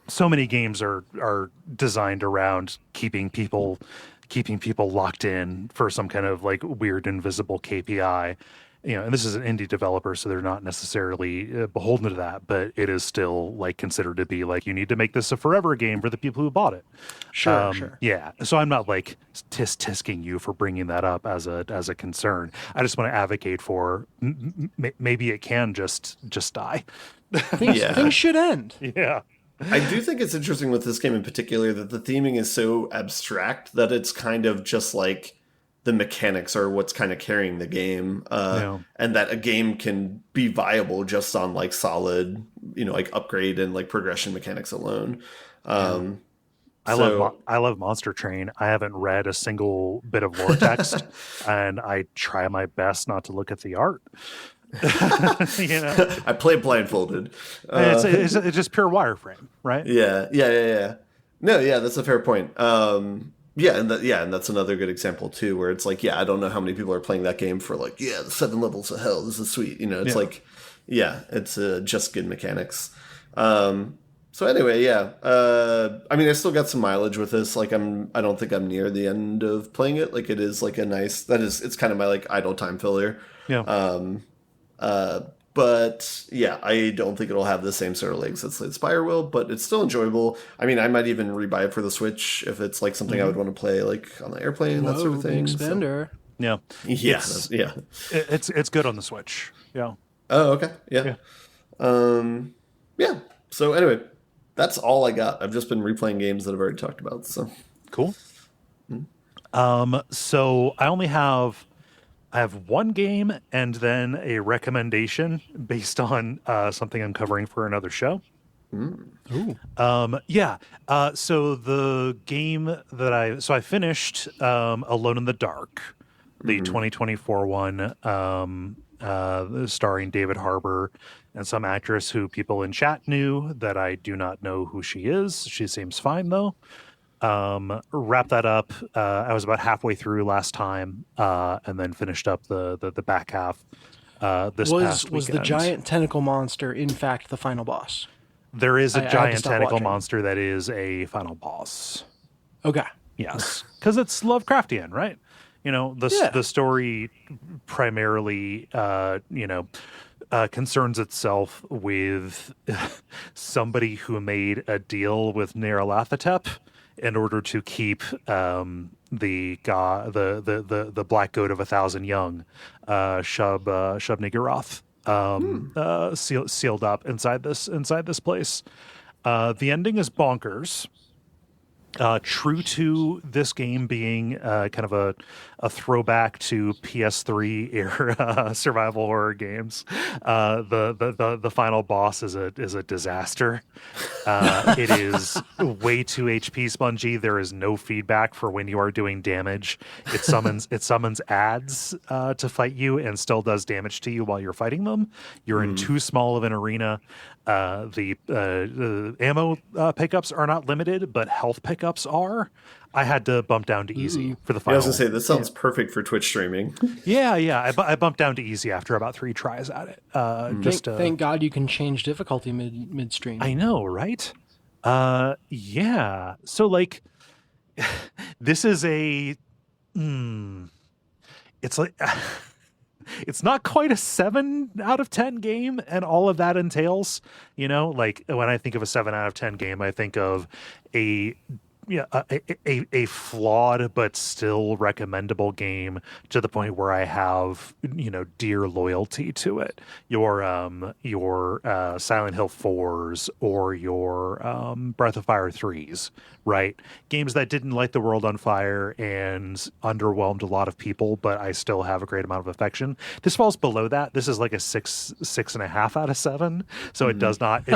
so many games are designed around keeping people locked in for some kind of like weird invisible KPI. and this is an indie developer, so they're not necessarily beholden to that, but it is still like considered to be like, you need to make this a forever game for the people who bought it. Sure. Yeah. So I'm not like tisking you for bringing that up as a concern. I just want to advocate for maybe it can just die. Things should end. Yeah. I do think it's interesting with this game in particular that the theming is so abstract that it's kind of just like the mechanics are what's kind of carrying the game, and that a game can be viable just on like solid, like upgrade and like progression mechanics alone. I love Monster Train. I haven't read a single bit of lore text, and I try my best not to look at the art. I play blindfolded. It's just pure wireframe, right? Yeah. No, yeah, that's a fair point. And that's another good example too, where it's like, I don't know how many people are playing that game for like, the 7 levels of hell. This is sweet. It's like, it's just good mechanics. So anyway, I mean, I still got some mileage with this. Like, I don't think I'm near the end of playing it. Like, it is like it's kind of my like idle time filler. Yeah. But I don't think it'll have the same sort of legs that Spire will, but it's still enjoyable. I mean, I might even rebuy it for the Switch if it's like something I would want to play like on the airplane, that sort of thing. Spender. So, it's good on the Switch. Yeah. Oh, okay. Yeah. So anyway, that's all I got. I've just been replaying games that I've already talked about. So cool. So I have one game and then a recommendation based on something I'm covering for another show. Ooh. So the game that I finished Alone in the Dark, the 2024 one, starring David Harbour and some actress who people in chat knew that I do not know who she is. She seems fine though. Wrap that up. I was about halfway through last time, and then finished up the back half this past weekend. Was the giant tentacle monster in fact the final boss? There is a giant tentacle monster that is a final boss. Okay. Yes, because it's Lovecraftian, right? The story primarily, concerns itself with somebody who made a deal with Nyarlathotep in order to keep the black goat of 1,000 young, Shub-Niggurath, sealed up inside this place. The ending is bonkers. True to this game being kind of a throwback to PS3 era survival horror games, the final boss is a disaster. It is way too HP spongy. There is no feedback for when you are doing damage. It summons ads to fight you and still does damage to you while you're fighting them. You're in too small of an arena. The ammo pickups are not limited, but health pickups are. I had to bump down to easy for the final. I was going to say, this sounds perfect for Twitch streaming. Yeah. I bumped down to easy after about 3 tries at it. Thank God you can change difficulty midstream. I know, right? Yeah. So, like, this is a... it's like... It's not quite a 7 out of 10 game, and all of that entails, like when I think of a 7 out of 10 game, I think of a flawed but still recommendable game to the point where I have dear loyalty to it. Your Silent Hill 4s or your Breath of Fire 3s, right? Games that didn't light the world on fire and underwhelmed a lot of people, but I still have a great amount of affection. This falls below that. This is like a 6.5 out of 7. So it does not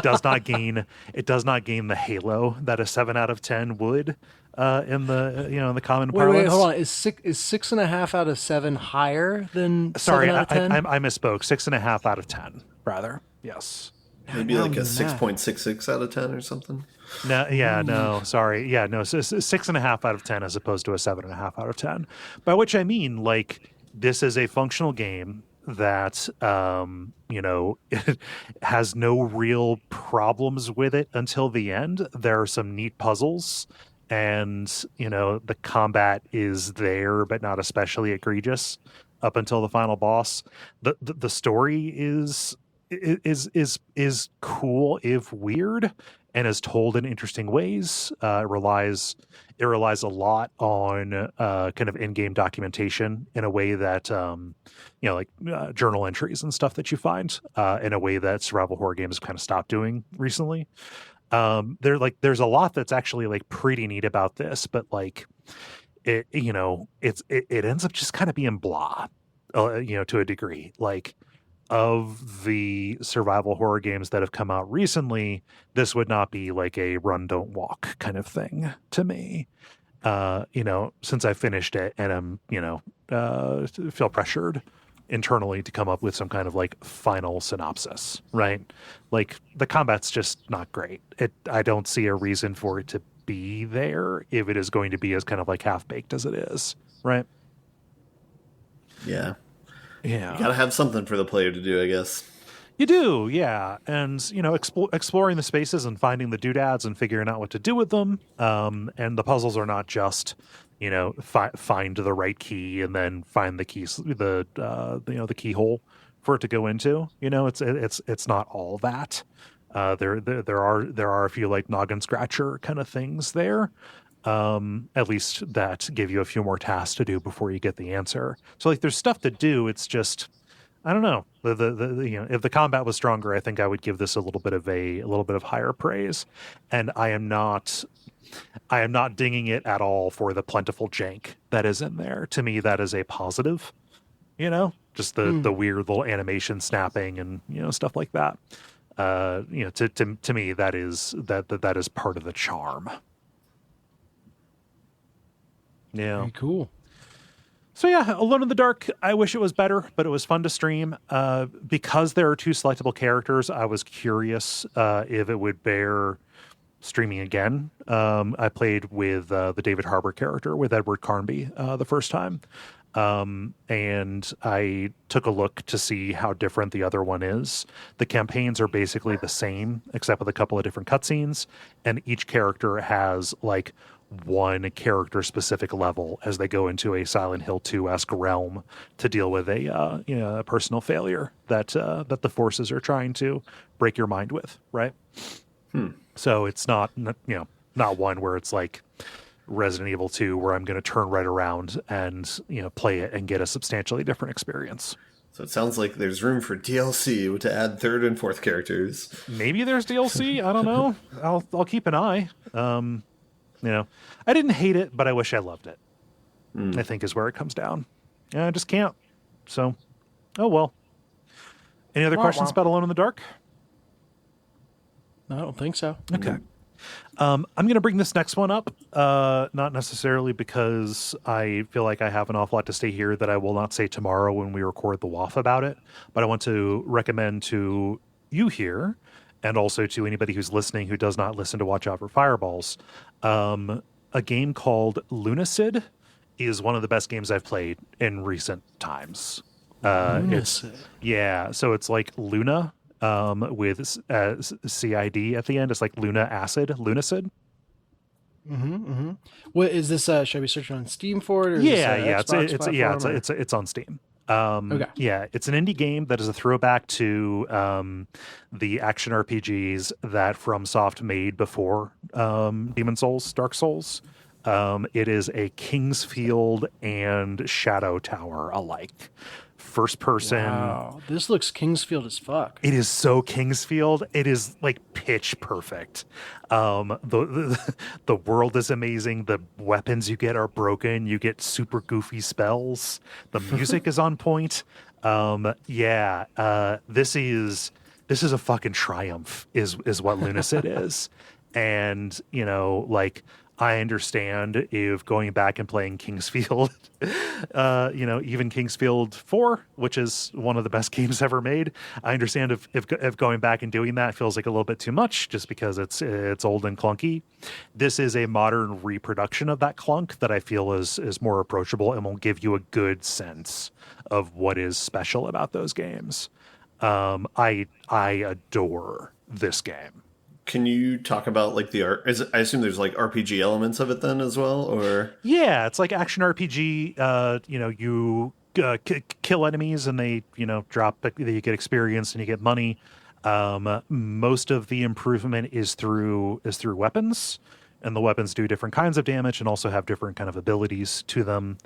gain the halo that a 7 out of 10 would in the common parlance. Wait, hold on. Is 6.5 out of 7 higher than 7 out of 10? I misspoke. 6.5 out of 10, rather. Yes. Maybe like a 6.66 out of 10 or something. No, sorry. Yeah, no, so 6.5 out of 10 as opposed to a 7.5 out of 10. By which I mean, like, this is a functional game that it has no real problems with it until the end. There are some neat puzzles, and the combat is there but not especially egregious. up until the final boss. The story is cool if weird, and is told in interesting ways. It relies a lot on kind of in-game documentation in a way that journal entries and stuff that you find in a way that survival horror games kind of stopped doing recently. There's a lot that's actually like pretty neat about this, but like it ends up just kind of being blah, to a degree. Like, of the survival horror games that have come out recently, this would not be like a run, don't walk kind of thing to me. Since I finished it, and I'm, feel pressured internally to come up with some kind of like final synopsis, right? Like, the combat's just not great. I don't see a reason for it to be there if it is going to be as kind of like half-baked as it is, right? Yeah. Yeah. You gotta have something for the player to do, I guess. You do, yeah. And, exploring the spaces and finding the doodads and figuring out what to do with them. And the puzzles are not just, find the right key and then find the keys, the keyhole for it to go into. It's not all that. There are a few like noggin scratcher kind of things there. At least that give you a few more tasks to do before you get the answer. So like, there's stuff to do. It's just, I don't know. If the combat was stronger, I think I would give this a little bit of higher praise. And I am not dinging it at all for the plentiful jank that is in there. To me, that is a positive. Just the weird little animation snapping and stuff like that. To me, that is part of the charm. Yeah. Very cool. So yeah, Alone in the Dark, I wish it was better, but it was fun to stream. Because there are 2 selectable characters, I was curious if it would bear streaming again. I played with the David Harbour character, with Edward Carnby, the first time. And I took a look to see how different the other one is. The campaigns are basically the same, except with a couple of different cutscenes, and each character has like one character specific level as they go into a Silent Hill 2-esque realm to deal with a personal failure that the forces are trying to break your mind with, right? So it's not one where it's like Resident Evil 2 where I'm going to turn right around and play it and get a substantially different experience. So it sounds like there's room for DLC to add 3rd and 4th characters. Maybe there's DLC. I don't know. I'll keep an eye. I didn't hate it, but I wish I loved it. I think is where it comes down. I just can't. So, oh well. Any other questions about Alone in the Dark? I don't think so. Okay. I'm going to bring this next one up, not necessarily because I feel like I have an awful lot to say here that I will not say tomorrow when we record the WAF about it, but I want to recommend to you here, and also to anybody who's listening who does not listen to Watch Out for Fireballs, a game called Lunacid is one of the best games I've played in recent times. So it's like Luna, with CID at the end. It's like Luna Acid, Lunacid. What is this? Should I be searching on Steam for it? Or It's on Steam. Okay. Yeah, it's an indie game that is a throwback to the action RPGs that FromSoft made before Demon Souls, Dark Souls. It is a Kingsfield and Shadow Tower alike. First person. Wow, this looks Kingsfield as fuck. It is so Kingsfield. It is like pitch perfect. The world is amazing. The weapons you get are broken. You get super goofy spells. The music is on point. This is a fucking triumph is what Lunacid is. And I understand if going back and playing Kingsfield, even Kingsfield 4, which is one of the best games ever made, I understand if going back and doing that feels like a little bit too much just because it's old and clunky. This is a modern reproduction of that clunk that I feel is more approachable and will give you a good sense of what is special about those games. I adore this game. Can you talk about like the art? I assume there's like RPG elements of it then as well, or? Yeah, it's like action RPG. You kill enemies and they, drop, you get experience and you get money. Most of the improvement is through weapons, and the weapons do different kinds of damage and also have different kind of abilities to them.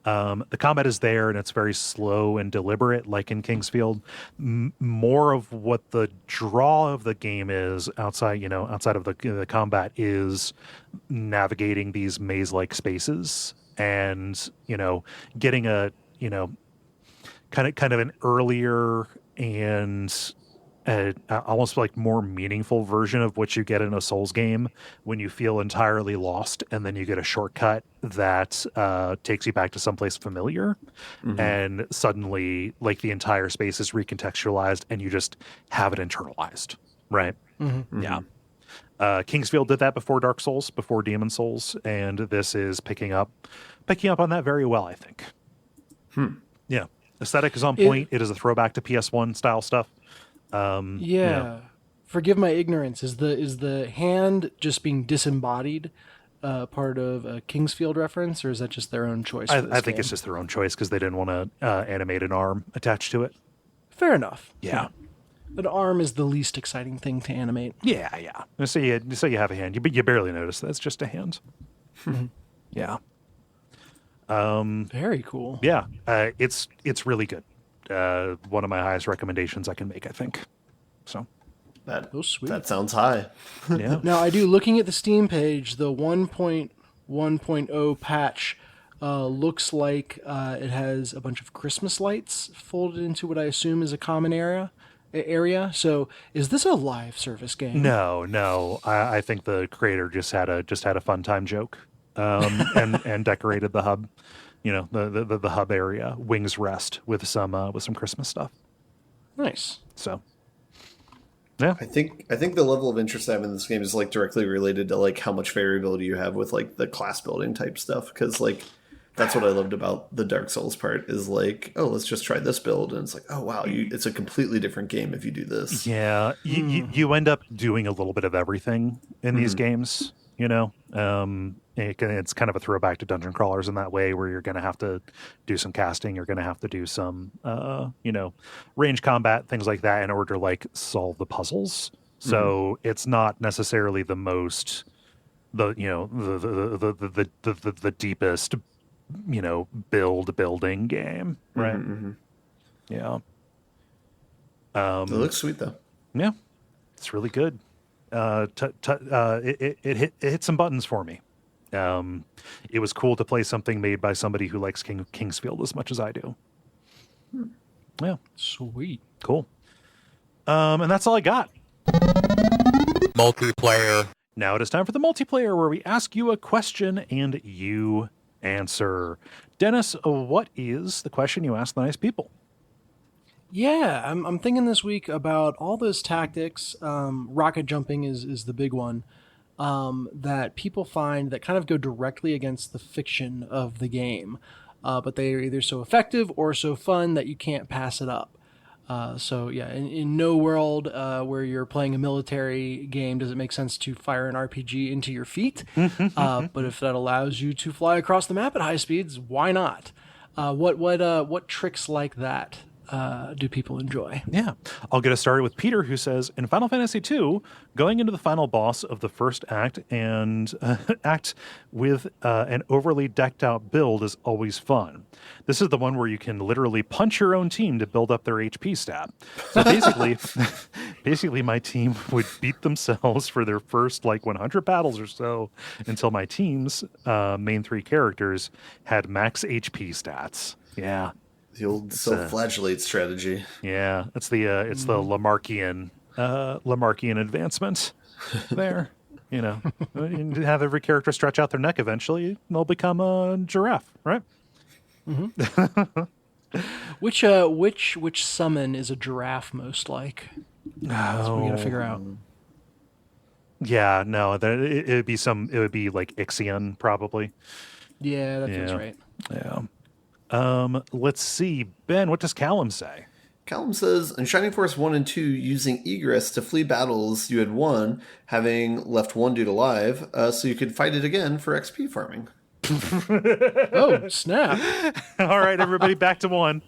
The combat is there, and it's very slow and deliberate, like in Kingsfield. More of what the draw of the game is outside of the combat is navigating these maze-like spaces and getting a kind of an earlier and almost like more meaningful version of what you get in a Souls game when you feel entirely lost, and then you get a shortcut that takes you back to someplace familiar, and suddenly like the entire space is recontextualized and you just have it internalized, right? Yeah. Kingsfield did that before Dark Souls, before Demon Souls, and this is picking up on that very well, I think. Yeah. Aesthetic is on point. It is a throwback to PS1 style stuff. Forgive my ignorance. Is the hand just being disembodied part of a Kingsfield reference, or is that just their own choice? I think it's just their own choice because they didn't want to animate an arm attached to it. Fair enough. Yeah. An arm is the least exciting thing to animate. Yeah. So you have a hand, but you barely notice that it's just a hand. Yeah. Very cool. Yeah. It's really good. One of my highest recommendations I can make, I think. So sweet. That sounds high. Yeah. Now I do, looking at the Steam page, the 1.1.0 patch looks like it has a bunch of Christmas lights folded into what I assume is a common area. So is this a live service game? No. I think the creator just had a fun time joke, and decorated the hub. The hub area, Wings Rest, with some Christmas stuff. Nice. So, yeah. I think the level of interest I have in this game is like directly related to like how much variability you have with like the class building type stuff. Because like that's what I loved about the Dark Souls part is like, oh, let's just try this build, and it's like, oh wow, it's a completely different game if you do this. Yeah, you end up doing a little bit of everything in these games. It's kind of a throwback to dungeon crawlers in that way, where you're going to have to do some casting, you're going to have to do some, range combat, things like that, in order to like solve the puzzles. So it's not necessarily the most, the deepest, building game, right? Yeah. It looks sweet though. Yeah, it's really good. It hit some buttons for me. It was cool to play something made by somebody who likes Kingsfield as much as I do. Yeah. Sweet. Cool. And that's all I got. Multiplayer. Now it is time for the multiplayer, where we ask you a question and you answer. Dennis, what is the question you ask the nice people? Yeah, I'm thinking this week about all those tactics. Rocket jumping is the big one. That people find that kind of go directly against the fiction of the game, but they are either so effective or so fun that you can't pass it up. In no world where you're playing a military game does it make sense to fire an RPG into your feet. But if that allows you to fly across the map at high speeds, why not? What tricks like that do people enjoy? Yeah. I'll get us started with Peter, who says, in Final Fantasy II, going into the final boss of the first act and act with an overly decked out build is always fun. This is the one where you can literally punch your own team to build up their HP stat. So basically my team would beat themselves for their first 100 battles or so until my team's main three characters had max HP stats. Yeah. The old self-flagellate strategy. Yeah, it's the Lamarckian advancement there. You have every character stretch out their neck eventually, they'll become a giraffe, right? Which summon is a giraffe most like? That's what we gotta figure out. Yeah, no, it would be like Ixion probably. Yeah, that feels right. Yeah. Let's see. Ben, what does Callum say? Callum says, in Shining Force 1 and 2, using egress to flee battles you had won, having left one dude alive, so you could fight it again for XP farming. Oh, snap. All right, everybody, back to 1.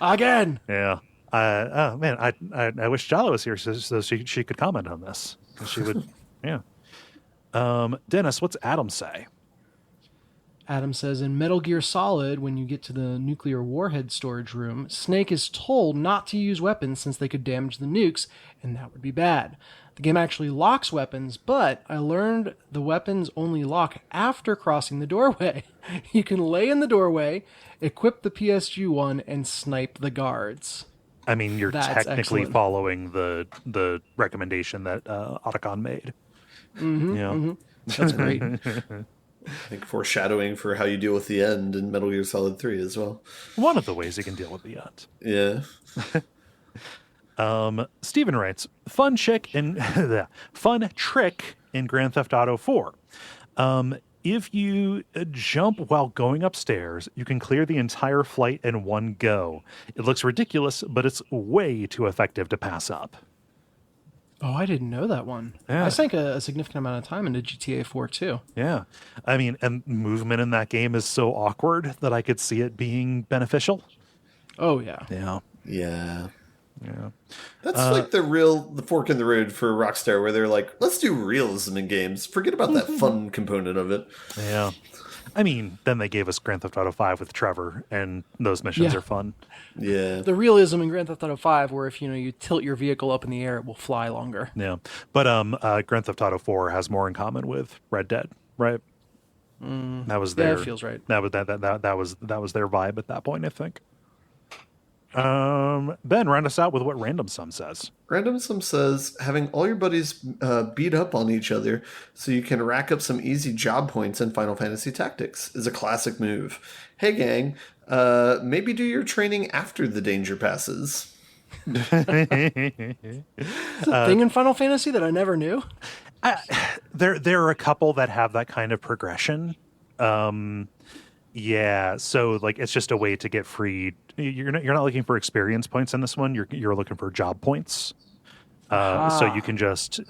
Again. Yeah. Oh man, I wish Jala was here so she could comment on this. She would. Yeah. Dennis, what's Adam say? Adam says, in Metal Gear Solid, when you get to the nuclear warhead storage room, Snake is told not to use weapons since they could damage the nukes, and that would be bad. The game actually locks weapons, but I learned the weapons only lock after crossing the doorway. You can lay in the doorway, equip the PSG-1, and snipe the guards. I mean, you're That's technically excellent. following the recommendation that Otacon made. Mm-hmm, Yeah. mm-hmm. That's great. I think foreshadowing for how you deal with the end in Metal Gear Solid 3 as well. One of the ways you can deal with the end. Yeah. Steven writes, fun trick in Grand Theft Auto 4. If you jump while going upstairs, you can clear the entire flight in one go. It looks ridiculous, but it's way too effective to pass up. Oh, I didn't know that one. Yeah. I sank a significant amount of time into GTA 4 too. Yeah. I mean, and movement in that game is so awkward that I could see it being beneficial. Oh, yeah. Yeah. Yeah. Yeah. That's like the fork in the road for Rockstar, where they're like, let's do realism in games. Forget about that fun component of it. Yeah. I mean, then they gave us Grand Theft Auto 5 with Trevor, and those missions Yeah. are fun. Yeah. The realism in Grand Theft Auto 5, where if you tilt your vehicle up in the air, it will fly longer. Yeah. But Grand Theft Auto 4 has more in common with Red Dead, right? That was their That feels right. That was their vibe at that point, I think. Ben, round us out with what Random Sum says. Random Sum says, having all your buddies beat up on each other so you can rack up some easy job points in Final Fantasy Tactics is a classic move. Hey gang, maybe do your training after the danger passes. It's a thing in Final Fantasy that I never knew. There are a couple that have that kind of progression. Yeah, so like it's just a way to get free. You're not looking for experience points in this one. You're looking for job points. So you can just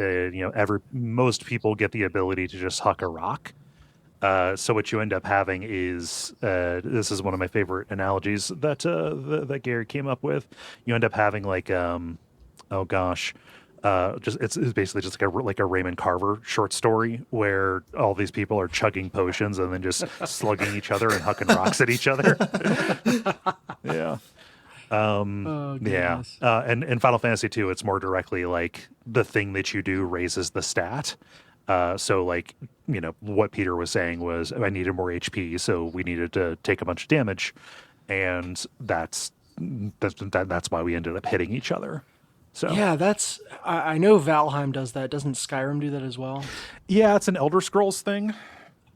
most people get the ability to just huck a rock. So what you end up having is this is one of my favorite analogies that Gary came up with. You end up having like it's basically just like a Raymond Carver short story where all these people are chugging potions and then just slugging each other and hucking rocks at each other. Yeah. Yeah. And in Final Fantasy 2, it's more directly like the thing that you do raises the stat. So like, what Peter was saying was I needed more HP, so we needed to take a bunch of damage. And that's why we ended up hitting each other. So Yeah, I know Valheim does that. Doesn't Skyrim do that as well? yeah, it's an Elder Scrolls thing.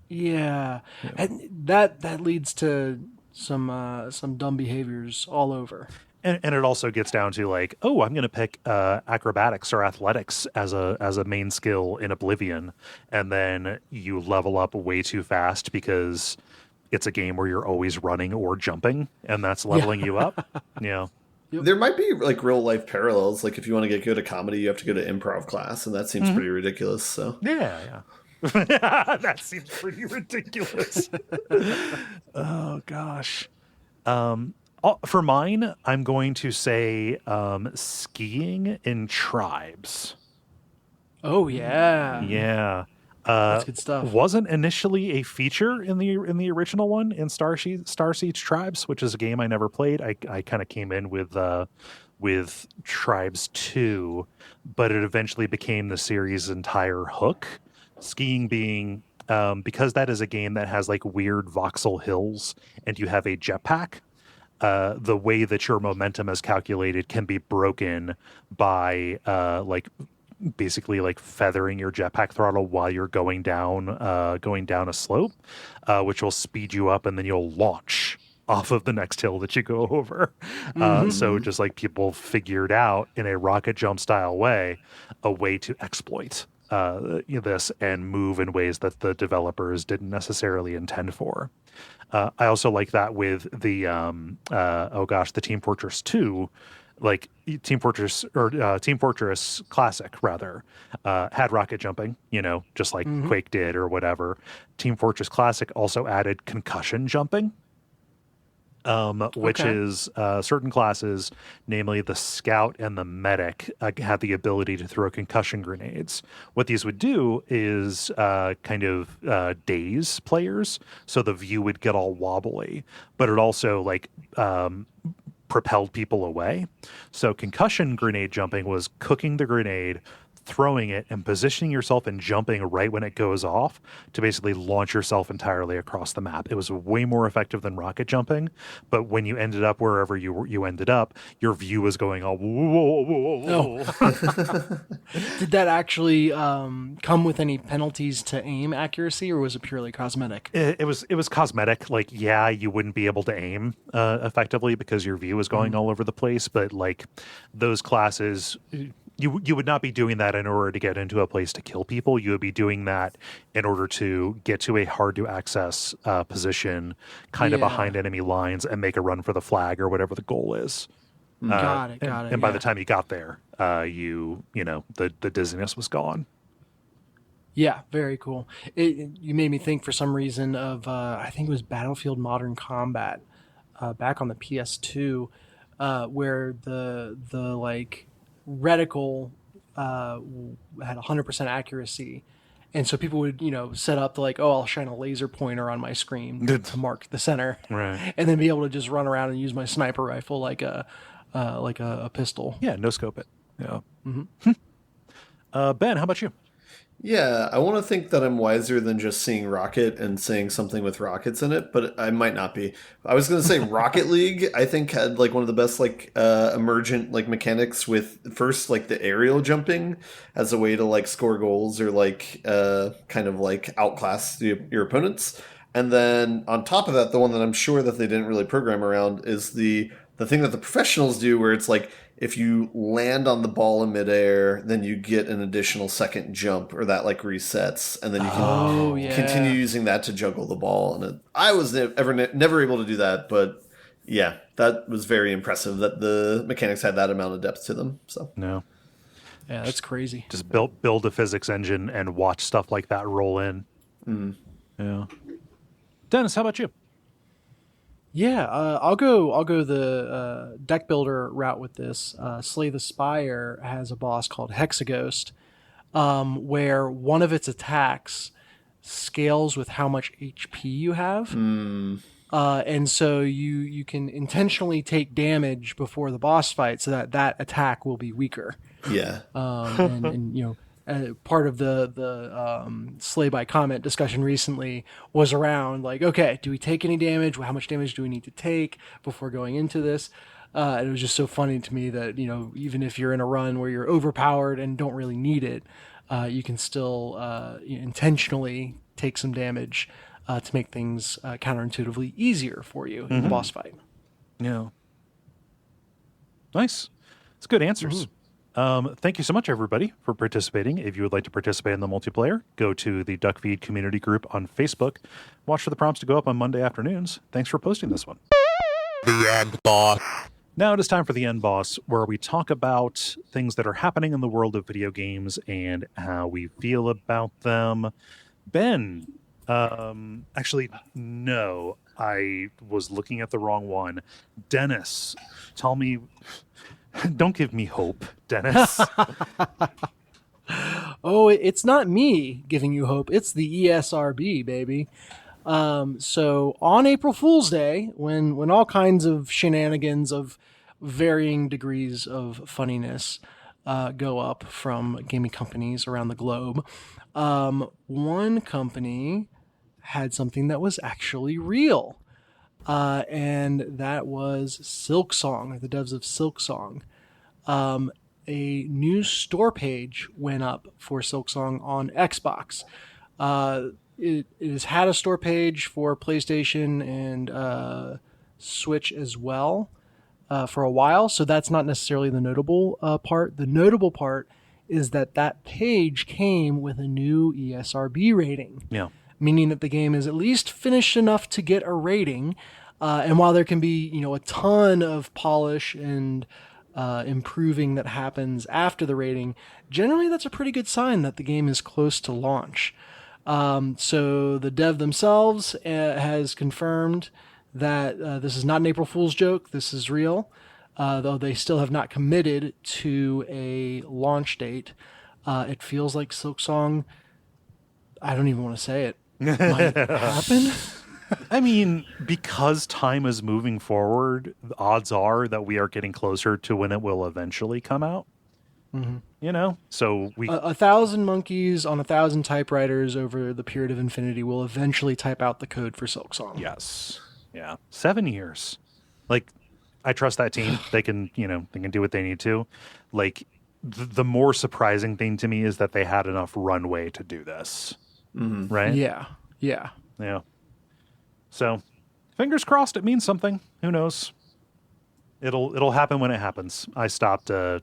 Yeah. And that leads to some dumb behaviors all over. And it also gets down to like, oh, I'm going to pick acrobatics or athletics as a main skill in Oblivion, and then you level up way too fast because it's a game where you're always running or jumping, and that's leveling you up. Yeah. There might be like real life parallels. Like if you want to get good at comedy, you have to go to improv class, and that seems pretty ridiculous. So Yeah. That seems pretty ridiculous. Oh gosh. For mine, I'm going to say skiing in tribes. Oh yeah. Yeah. That's good stuff. Wasn't initially a feature in the original one in Star Siege Tribes, which is a game I never played. I kind of came in with Tribes 2, but it eventually became the series' entire hook. Skiing being because that is a game that has like weird voxel hills and you have a jetpack. The way that your momentum is calculated can be broken by basically like feathering your jetpack throttle while you're going down a slope, which will speed you up and then you'll launch off of the next hill that you go over. So just like people figured out in a rocket jump style way, a way to exploit this and move in ways that the developers didn't necessarily intend for. I also like that with the the Team Fortress 2 like Team Fortress or Team Fortress Classic rather had rocket jumping, just like Quake did or whatever. Team Fortress Classic also added concussion jumping, which is certain classes, namely the Scout and the Medic, have the ability to throw concussion grenades. What these would do is kind of daze players, so the view would get all wobbly, but it also propelled people away. So concussion grenade jumping was cooking the grenade, throwing it, and positioning yourself and jumping right when it goes off to basically launch yourself entirely across the map. It was way more effective than rocket jumping, but when you ended up wherever you ended up, your view was going all whoa, whoa, whoa, whoa. Did that actually come with any penalties to aim accuracy, or was it purely cosmetic? It was cosmetic. You wouldn't be able to aim effectively because your view was going all over the place, but those classes, you would not be doing that in order to get into a place to kill people. You would be doing that in order to get to a hard to access position kind of behind enemy lines and make a run for the flag or whatever the goal is. Got it. And by the time you got there, the dizziness was gone. Yeah, very cool. You made me think for some reason of, I think it was Battlefield Modern Combat back on the PS2, where the reticle had 100% accuracy, and so people would set up I'll shine a laser pointer on my screen to mark the center, right, and then be able to just run around and use my sniper rifle like a pistol. Yeah, no scope it. Yeah. Ben, how about you? Yeah, I want to think that I'm wiser than just seeing rocket and saying something with rockets in it, but I might not be. I was going to say Rocket League, I think, had one of the best emergent mechanics with first the aerial jumping as a way to score goals or kind of outclass your opponents. And then on top of that, the one that I'm sure that they didn't really program around is the thing that the professionals do, where it's if you land on the ball in midair, then you get an additional second jump, or that resets, and then you can continue using that to juggle the ball. And I was never able to do that, but yeah, that was very impressive that the mechanics had that amount of depth to them. So no, yeah, that's crazy. Just build a physics engine and watch stuff like that roll in. Yeah, Dennis, how about you? Yeah, I'll go the deck builder route with this. Slay the Spire has a boss called Hexaghost, where one of its attacks scales with how much HP you have. And so you can intentionally take damage before the boss fight so that attack will be weaker. Yeah. And part of the Slay by Comet discussion recently was around okay, do we take any damage? How much damage do we need to take before going into this? And it was just so funny to me that even if you're in a run where you're overpowered and don't really need it, you can still intentionally take some damage to make things counterintuitively easier for you in the boss fight. Yeah. Nice. It's good answers. Thank you so much, everybody, for participating. If you would like to participate in the multiplayer, go to the Duckfeed community group on Facebook. Watch for the prompts to go up on Monday afternoons. Thanks for posting this one. The end boss. Now it is time for the end boss, where we talk about things that are happening in the world of video games and how we feel about them. Ben, actually, no, I was looking at the wrong one. Dennis, tell me... Don't give me hope, Dennis. Oh, it's not me giving you hope. It's the ESRB, baby. So on April Fool's Day, when all kinds of shenanigans of varying degrees of funniness go up from gaming companies around the globe, one company had something that was actually real. And that was Silksong, or the devs of Silksong. A new store page went up for Silksong on Xbox. It has had a store page for PlayStation and Switch as well for a while, so that's not necessarily the notable part. The notable part is that page came with a new ESRB rating. Yeah. Meaning that the game is at least finished enough to get a rating. And while there can be, a ton of polish and improving that happens after the rating, generally that's a pretty good sign that the game is close to launch. So the dev themselves has confirmed that this is not an April Fool's joke. This is real, though they still have not committed to a launch date. It feels like Silksong, I don't even want to say it, might happen. I mean, because time is moving forward, the odds are that we are getting closer to when it will eventually come out. Mm-hmm. You know, so we 1,000 monkeys on 1,000 typewriters over the period of infinity will eventually type out the code for Silksong. Yes, yeah, 7 years. Like, I trust that team. They can, they can do what they need to. Like, the more surprising thing to me is that they had enough runway to do this. Mm-hmm. Right? Yeah. So, fingers crossed. It means something. Who knows? It'll happen when it happens. I stopped. I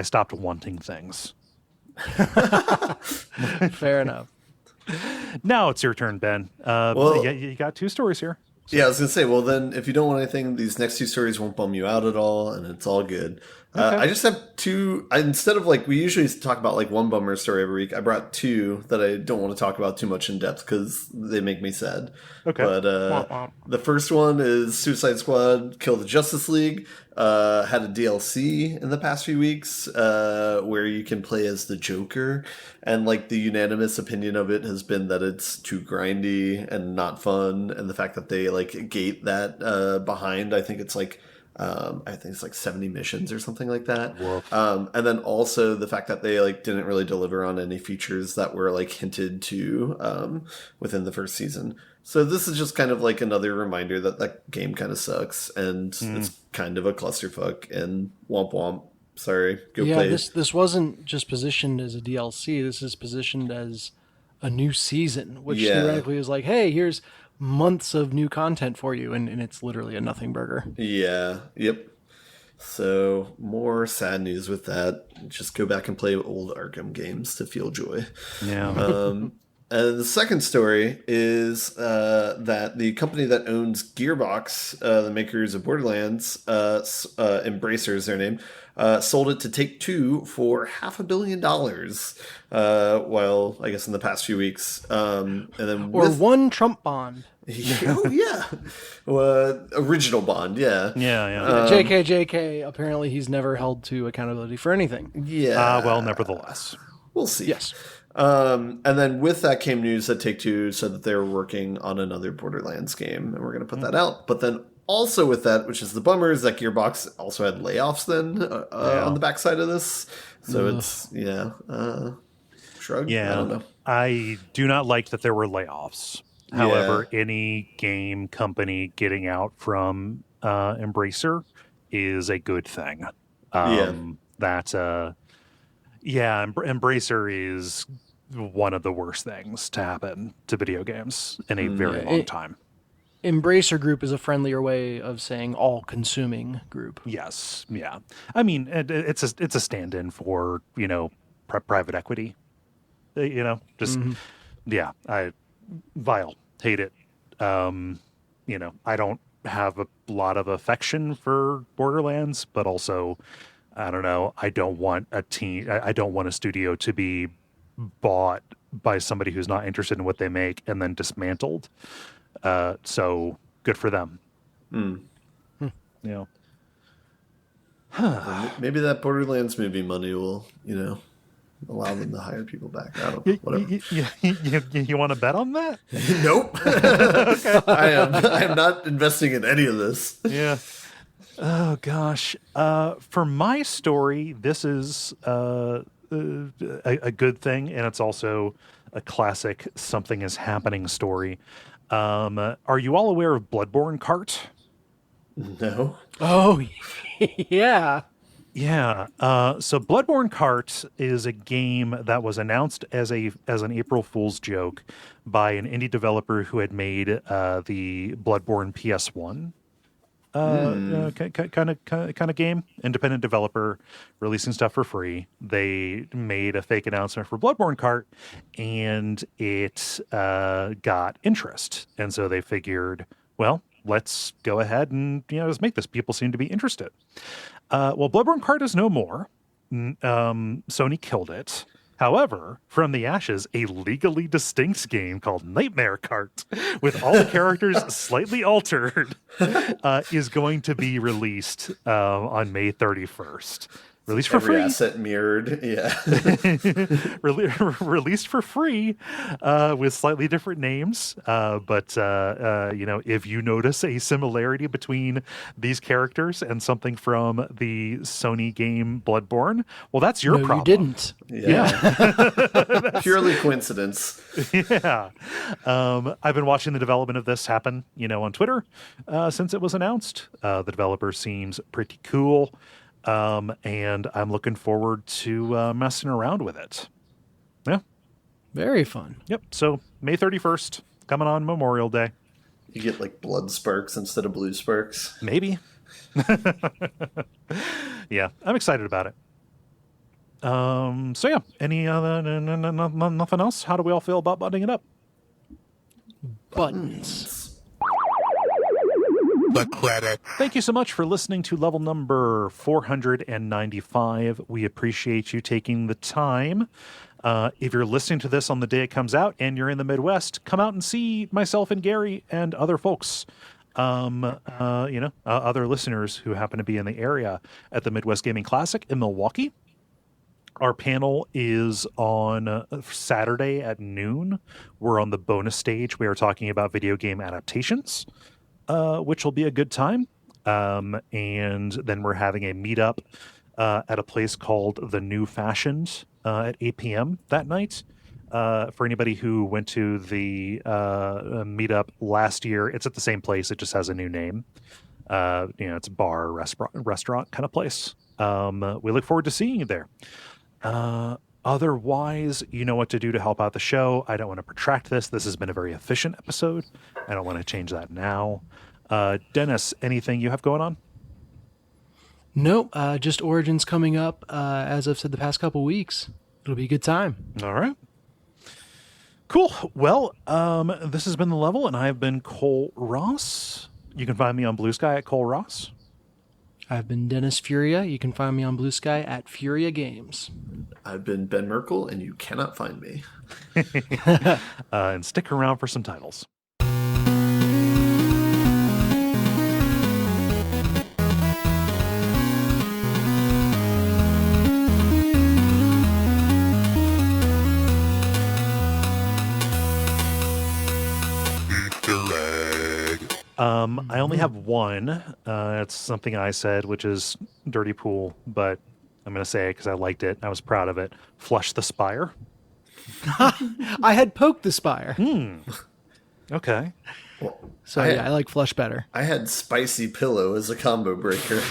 stopped wanting things. Fair enough. Now it's your turn, Ben. Well, you got 2 stories here. So. Yeah, I was gonna say. Well, then, if you don't want anything, these next 2 stories won't bum you out at all, and it's all good. Okay. I just have 2. Instead of we usually talk about one bummer story every week. I brought 2 that I don't want to talk about too much in depth because they make me sad. Okay. But the first one is Suicide Squad: Kill the Justice League. Had a DLC in the past few weeks where you can play as the Joker, and the unanimous opinion of it has been that it's too grindy and not fun, and the fact that they gate that behind, I think it's 70 missions or something like that. And then also the fact that they didn't really deliver on any features that were hinted to within the first season. So this is just kind of another reminder that that game kind of sucks, and it's kind of a clusterfuck, and womp womp. Sorry, go play. Yeah, this wasn't just positioned as a DLC. This is positioned as a new season, which theoretically is hey, here's months of new content for you, and it's literally a nothing burger. Yeah, yep. So more sad news with that. Just go back and play old Arkham games to feel joy. Yeah. And the second story is that the company that owns Gearbox, the makers of Borderlands, Embracer is their name, sold it to Take-Two for $500 million. Well, I guess in the past few weeks, and then one Trump bond. Oh yeah, original Bond. Yeah. JK. Apparently, he's never held to accountability for anything. Yeah. Well, nevertheless, we'll see. Yes. And then with that came news that Take-Two said that they were working on another Borderlands game, and we're going to put that out. But then also with that, which is the bummer, is that Gearbox also had layoffs then on the backside of this. So it's, shrug. Yeah. I don't know. I do not like that there were layoffs. However, any game company getting out from Embracer is a good thing. Embracer is one of the worst things to happen to video games in a very long time. Embracer Group is a friendlier way of saying all-consuming group. Yes, yeah. I mean, it's a stand-in for private equity. I vile, hate it. I don't have a lot of affection for Borderlands, but also, I don't know. I don't want a studio to be bought by somebody who's not interested in what they make and then dismantled. So good for them. Maybe that Borderlands movie money will, allow them to hire people back. I don't know. Whatever. You want to bet on that? Nope. Okay. I am not investing in any of this. Yeah. Oh gosh. For my story, this is a good thing, and it's also a classic something is happening story. Are you all aware of Bloodborne Kart? No. Oh, yeah. Yeah. So Bloodborne Kart is a game that was announced as an April Fool's joke by an indie developer who had made the Bloodborne PS1 kind of game. Independent developer releasing stuff for free. They made a fake announcement for Bloodborne Kart, and it got interest. And so they figured, well, let's go ahead and just make this. People seem to be interested. Well, Bloodborne Kart is no more. Sony killed it. However, from the ashes, a legally distinct game called Nightmare Kart, with all the characters slightly altered, is going to be released on May 31st. Released for free. Asset mirrored, yeah. Released for free with slightly different names. But if you notice a similarity between these characters and something from the Sony game Bloodborne, well, that's your problem. You didn't. Yeah. Purely coincidence. Yeah. I've been watching the development of this happen, on Twitter since it was announced. The developer seems pretty cool. And I'm looking forward to messing around with it. Yeah. Very fun. Yep. So May 31st, coming on Memorial Day. You get like blood sparks instead of blue sparks. Maybe. Yeah, I'm excited about it. So yeah, any other nothing else? How do we all feel about buttoning it up? Buttons. The credit. Thank you so much for listening to level number 495. We appreciate you taking the time. If you're listening to this on the day it comes out and you're in the Midwest, come out and see myself and Gary and other folks, other listeners who happen to be in the area at the Midwest Gaming Classic in Milwaukee. Our panel is on Saturday at noon. We're on the bonus stage. We are talking about video game adaptations. Which will be a good time. And then we're having a meetup at a place called The New Fashioned at 8 p.m. that night. For anybody who went to the meetup last year, it's at the same place. It just has a new name. It's a bar, restaurant kind of place. We look forward to seeing you there. Otherwise, you know what to do to help out the show. I don't want to protract this. This has been a very efficient episode. I don't want to change that now. Dennis, anything you have going on? Nope. Just Origins coming up, as I've said the past couple weeks. It'll be a good time. All right. Cool. Well, this has been The Level, and I have been Kole Ross. You can find me on Blue Sky at Kole Ross. I've been Dennis Furia. You can find me on Blue Sky at Furia Games. I've been Ben Merkel, and you cannot find me. And stick around for some titles. I only have one. It's something I said, which is Dirty Pool, but I'm going to say it because I liked it. I was proud of it. Flush the Spire. I had Poke the Spire. Okay. Well, I like Flush better. I had Spicy Pillow as a combo breaker.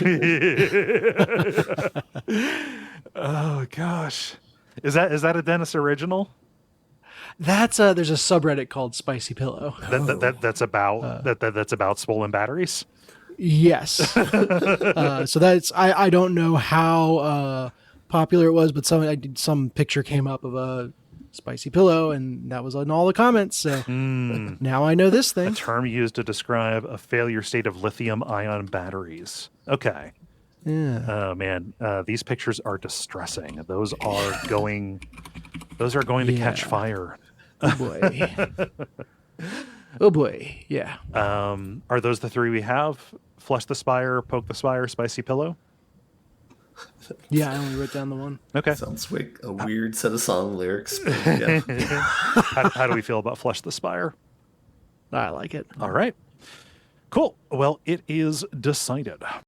Oh, gosh. Is that a Dennis original? That's there's a subreddit called Spicy Pillow. That's about swollen batteries. Yes. So that's I don't know how popular it was, but some picture came up of a spicy pillow, and that was on all the comments. So now I know this thing. A term used to describe a failure state of lithium-ion batteries. Okay. Yeah. Oh man, these pictures are distressing. Those are going to catch fire. Oh boy. Oh boy. Yeah. Are those the three we have? Flush the Spire, Poke the Spire, Spicy Pillow? Yeah, I only wrote down the one. Okay. Sounds like a weird set of song lyrics. But yeah. How do we feel about Flush the Spire? I like it. All right. Cool. Well, it is decided.